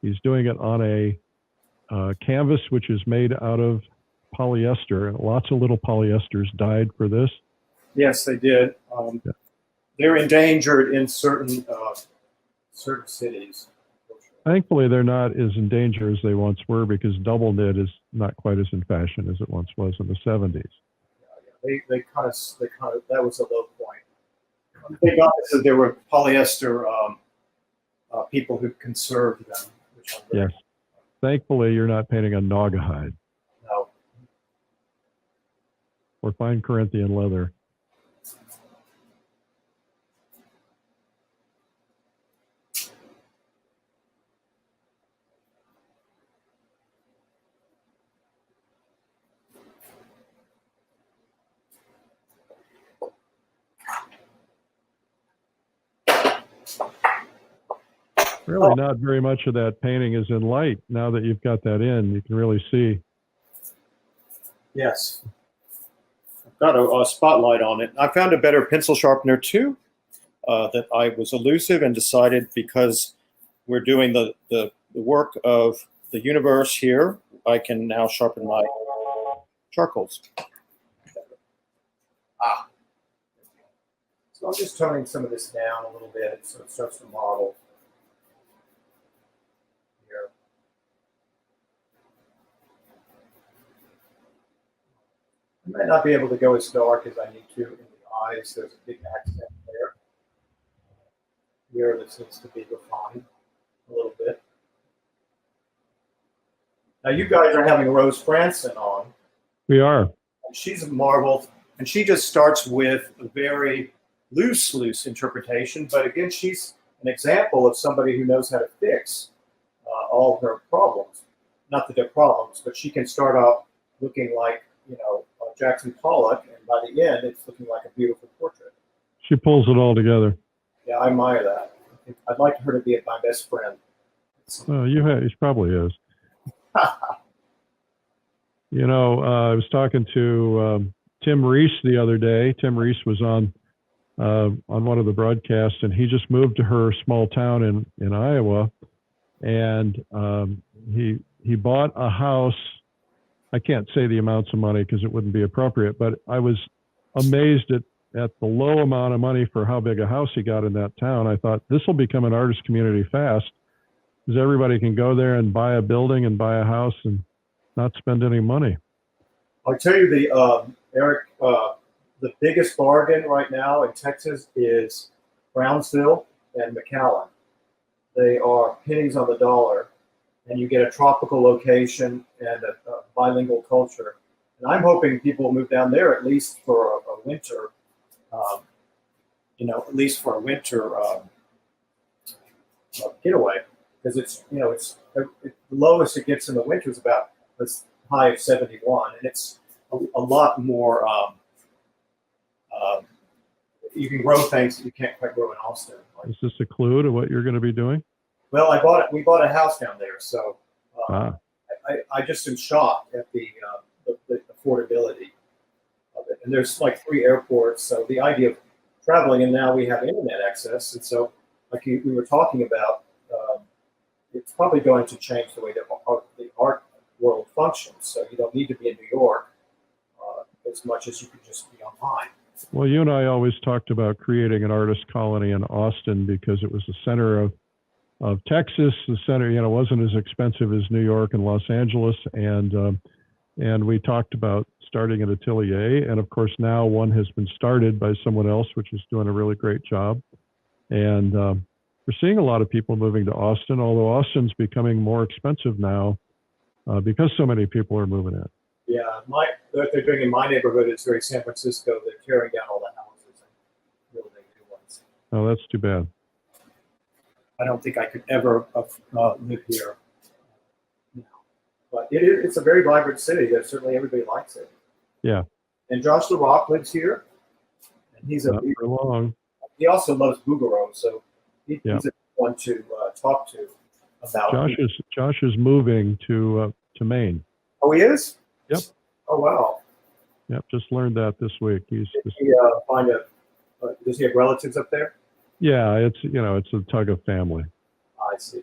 He's doing it on a canvas which is made out of polyester, and lots of little polyesters died for this. Yes, they did. Yeah. They're endangered in certain cities. Thankfully, they're not as in danger as they once were, because double knit is not quite as in fashion as it once was in the 70s. Yeah. They kind of that was a low point. They got this, there were polyester people who conserved them, which I'm very, Yes. Thankfully, you're not painting on Naugahyde no. or fine Corinthian leather. Really not very much of that painting is in light. Now that you've got that in, you can really see. Yes. I've got a spotlight on it. I found a better pencil sharpener too, that I was elusive and decided because we're doing the work of the universe here, I can now sharpen my charcoals. Ah. So I'm just toning some of this down a little bit so it starts to model here. I might not be able to go as dark as I need to in the eyes. There's a big accent there. Here, this needs to be refined a little bit. Now, you guys are having Rose Franson on. We are. She's a marvel, and she just starts with a very loose interpretation. But again, she's an example of somebody who knows how to fix all her problems. Not that they're problems, but she can start off looking like, you know, Jackson Pollock, and by the end, it's looking like a beautiful portrait. She pulls it all together. Yeah, I admire that. I'd like her to be my best friend. He probably is. You know, I was talking to Tim Reese the other day. Tim Reese was on one of the broadcasts, and he just moved to her small town in Iowa, and he bought a house. I can't say the amounts of money because it wouldn't be appropriate, but I was amazed at the low amount of money for how big a house he got in that town. I thought this will become an artist community fast, because everybody can go there and buy a building and buy a house and not spend any money. I'll tell you, Eric, the biggest bargain right now in Texas is Brownsville and McAllen. They are pennies on the dollar, and you get a tropical location and a bilingual culture. And I'm hoping people will move down there at least for a winter, at least for a winter getaway, because it's, it's the lowest it gets in the winter is about as high of 71, and it's a lot more. You can grow things that you can't quite grow in Austin. Is this a clue to what you're going to be doing? Well, we bought a house down there, so I just am shocked at the affordability of it. And there's like 3 airports, so the idea of traveling, and now we have internet access, and so like we were talking about, it's probably going to change the way that the art world functions. So you don't need to be in New York as much as you can just be online. Well, you and I always talked about creating an artist colony in Austin because it was the center of Texas. The center, wasn't as expensive as New York and Los Angeles, and we talked about starting an atelier. And of course, now one has been started by someone else, which is doing a really great job. And we're seeing a lot of people moving to Austin, although Austin's becoming more expensive now because so many people are moving in. Yeah, what they're doing in my neighborhood is very San Francisco. They're tearing down all the houses and building new ones. Oh, that's too bad. I don't think I could ever live here. No. But it's a very vibrant city. That certainly everybody likes it. Yeah. And Josh LaRock lives here. And he's Not for long. He also loves Bouguereau, so he's a one to talk to about. Josh is moving to Maine. Oh, he is? Yep. Oh, wow. Yep, just learned that this week. Does he have relatives up there? Yeah, it's a tug of family. I see.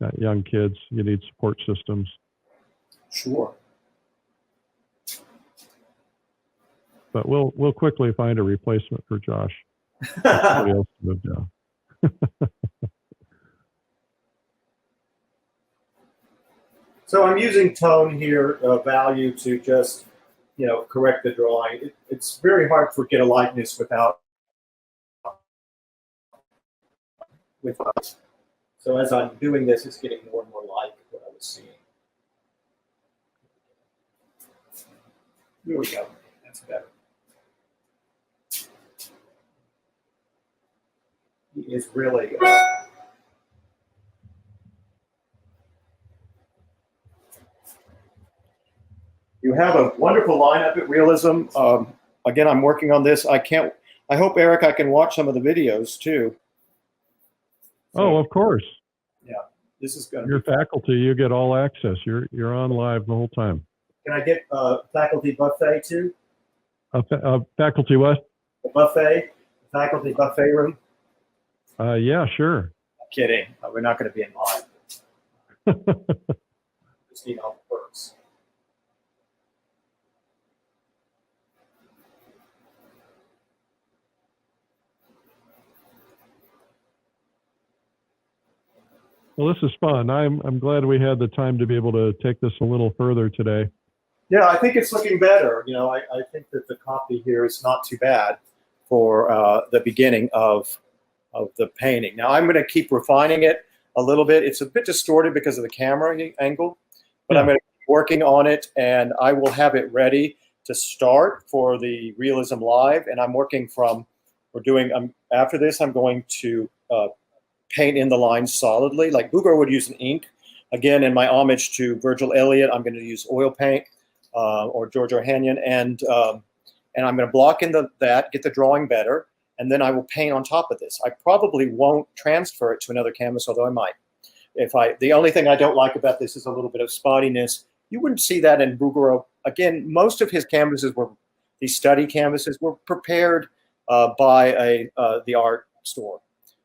Got young kids, you need support systems. Sure. But we'll quickly find a replacement for Josh. Somebody else to move down. So I'm using tone here, value, to just, correct the drawing. It's very hard to get a likeness with So as I'm doing this, it's getting more and more like what I was seeing. Here we go. That's better. He is really. You have a wonderful lineup at Realism. Again, I'm working on this. I hope, Eric, I can watch some of the videos too. So, Oh, of course. yeah, this is going to. Your faculty, you get all access. You're on live the whole time. Can I get faculty buffet too? Faculty what? A buffet, faculty buffet room. Yeah, sure. I'm kidding. We're not going to be in line. Just need all the perks. Well, this is fun. I'm glad we had the time to be able to take this a little further today. Yeah, I think it's looking better. You know, I think that the copy here is not too bad for the beginning of the painting. Now I'm going to keep refining it a little bit. It's a bit distorted because of the camera angle, but I'm going to keep working on it, and I will have it ready to start for the Realism Live. And I'm working from, after this, I'm going to paint in the lines solidly, like Bouguereau would use an ink. Again, in my homage to Virgil Elliott, I'm going to use oil paint or George Ohanian, and I'm going to block in that, get the drawing better, and then I will paint on top of this. I probably won't transfer it to another canvas, although I might. The only thing I don't like about this is a little bit of spottiness. You wouldn't see that in Bouguereau. Again, most of his canvases these study canvases were prepared by the art store.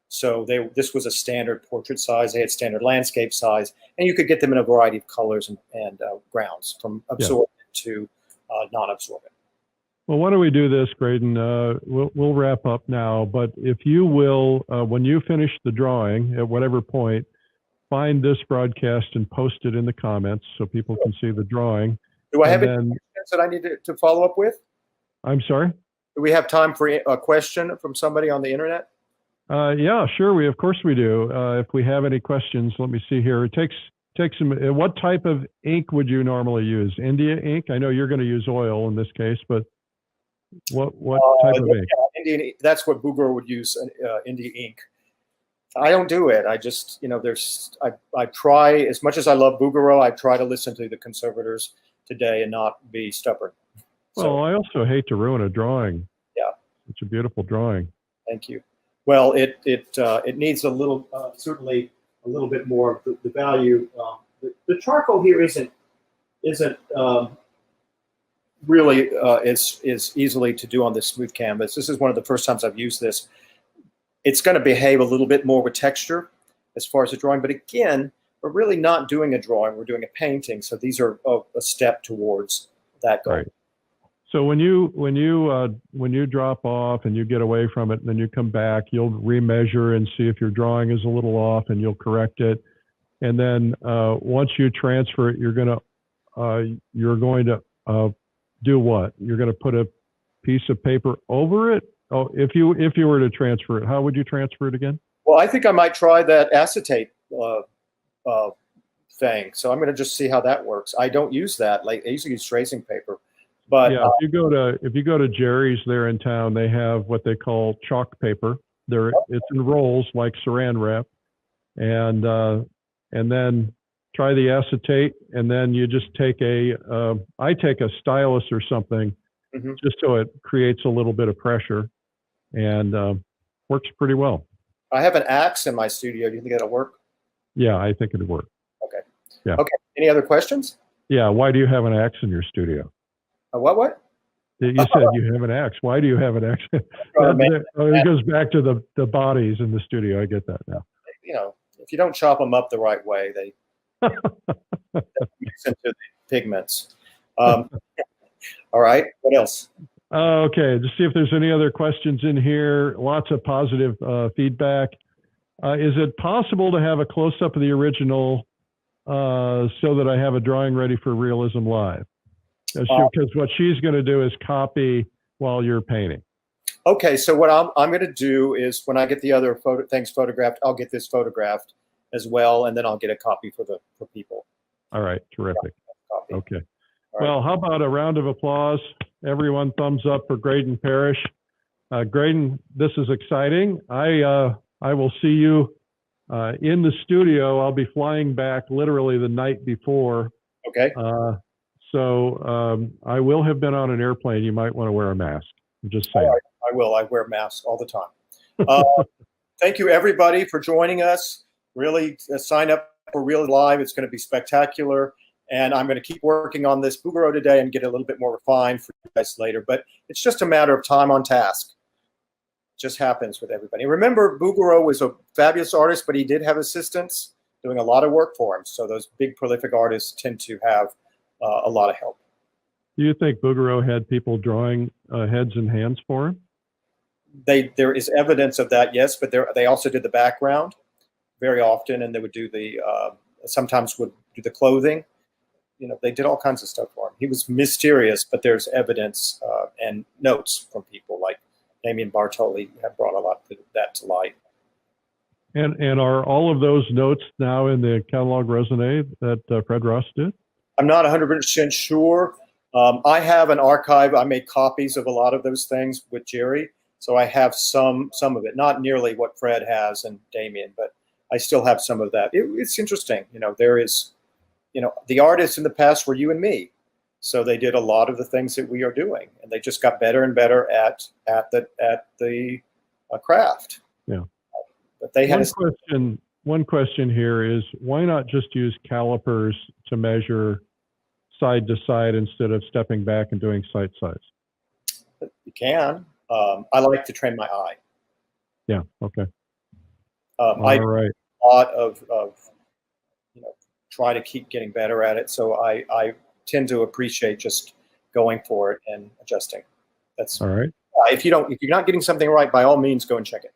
So this was a standard portrait size. They had standard landscape size, and you could get them in a variety of colors and grounds, from absorbent to non-absorbent. Well, why don't we do this, Graydon? We'll wrap up now, but if you will, when you finish the drawing at whatever point, find this broadcast and post it in the comments so people can see the drawing. Do I have any questions that I need to follow up with? I'm sorry? Do we have time for a question from somebody on the internet? Yeah, sure. Of course we do. If we have any questions, let me see here. It takes some. What type of ink would you normally use? India ink? I know you're going to use oil in this case, but what type of ink? Indian. That's what Bouguereau would use. India ink. I don't do it. I just, I try, as much as I love Bouguereau, I try to listen to the conservators today and not be stubborn. Well, I also hate to ruin a drawing. Yeah, it's a beautiful drawing. Thank you. Well, it needs a little, certainly a little bit more of the value. The charcoal here isn't really is easily to do on this smooth canvas. This is one of the first times I've used this. It's going to behave a little bit more with texture as far as the drawing, but again, we're really not doing a drawing. We're doing a painting, so these are a step towards that goal. Right. So when you drop off and you get away from it and then you come back, you'll remeasure and see if your drawing is a little off and you'll correct it. And then once you transfer it, you're going to do what? You're going to put a piece of paper over it. Oh, if you were to transfer it, how would you transfer it again? Well, I think I might try that acetate thing. So I'm going to just see how that works. I don't use that. Like I usually use tracing paper. But yeah, if you go to Jerry's there in town, they have what they call chalk paper. It's in rolls like Saran wrap, and then try the acetate, and then you just take I take a stylus or something, just so it creates a little bit of pressure, and works pretty well. I have an axe in my studio. Do you think that'll work? Yeah, I think it'll work. Okay. Yeah. Okay. Any other questions? Yeah. Why do you have an axe in your studio? What? You said you have an axe. Why do you have an axe? It goes back to the bodies in the studio. I get that now. If you don't chop them up the right way, they mix into the pigments. All right. What else? Okay. To see if there's any other questions in here. Lots of positive feedback. Is it possible to have a close-up of the original so that I have a drawing ready for Realism Live? Because what she's going to do is copy while you're painting. Okay, so what I'm going to do is when I get the other things photographed, I'll get this photographed as well, and then I'll get a copy for people. All right, terrific. Copy. Okay. All right. Well, how about a round of applause? Everyone, thumbs up for Graydon Parrish. Graydon, this is exciting. I will see you in the studio. I'll be flying back literally the night before. Okay. So I will have been on an airplane. You might want to wear a mask. I'm just saying. All right. I will. I wear masks all the time. Thank you, everybody, for joining us. Really sign up for Real Live. It's going to be spectacular. And I'm going to keep working on this Bouguereau today and get a little bit more refined for you guys later. But it's just a matter of time on task. It just happens with everybody. Remember, Bouguereau was a fabulous artist, but he did have assistants doing a lot of work for him. So those big prolific artists tend to have a lot of help. Do you think Bouguereau had people drawing heads and hands for him? There is evidence of that, yes, but they also did the background very often, and they would do the sometimes would do the clothing. You know, they did all kinds of stuff for him. He was mysterious, but there's evidence and notes from people like Damien Bartoli have brought a lot of that to light. And are all of those notes now in the catalog raisonné that Fred Ross did? I'm not 100% sure. I have an archive. I made copies of a lot of those things with Jerry. So I have some of it, not nearly what Fred has and Damien, but I still have some of that. It's interesting. You know, there is, you know, the artists in the past were you and me. So they did a lot of the things that we are doing, and they just got better and better at the craft. Yeah. But they had one question here is, why not just use calipers to measure side to side instead of stepping back and doing sight size? You can. I like to train my eye. Yeah. Okay. All right. A lot of you know, try to keep getting better at it. So I tend to appreciate just going for it and adjusting. That's all right. If you're not getting something right, by all means, go and check it.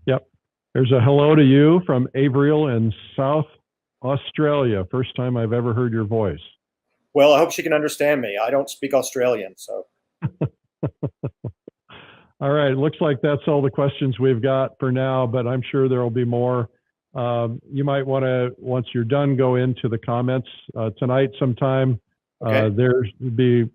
Yep. There's a hello to you from Avriel in South Australia. First time I've ever heard your voice. Well, I hope she can understand me. I don't speak Australian, so. All right. Looks like that's all the questions we've got for now, but I'm sure there will be more. You might want to, once you're done, go into the comments tonight sometime. Okay. There's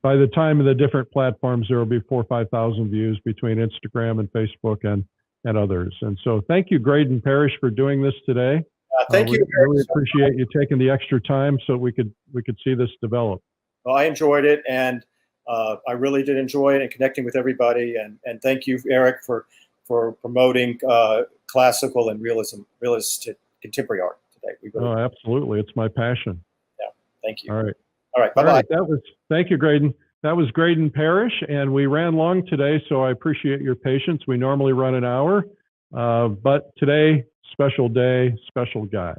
by the time of the different platforms, there will be 4,000 or 5,000 views between Instagram and Facebook and others. And so thank you, Graydon Parrish, for doing this today. Thank you. We really appreciate you taking the extra time so we could see this develop. Well, I enjoyed it, and I really did enjoy it and connecting with everybody. And thank you, Eric, for promoting classical and realistic contemporary art today. Oh, absolutely. It's my passion. Yeah. Thank you. All right. All right. Bye-bye. Thank you, Graydon. That was Graydon Parrish, and we ran long today, so I appreciate your patience. We normally run an hour, but today, special day, special guy.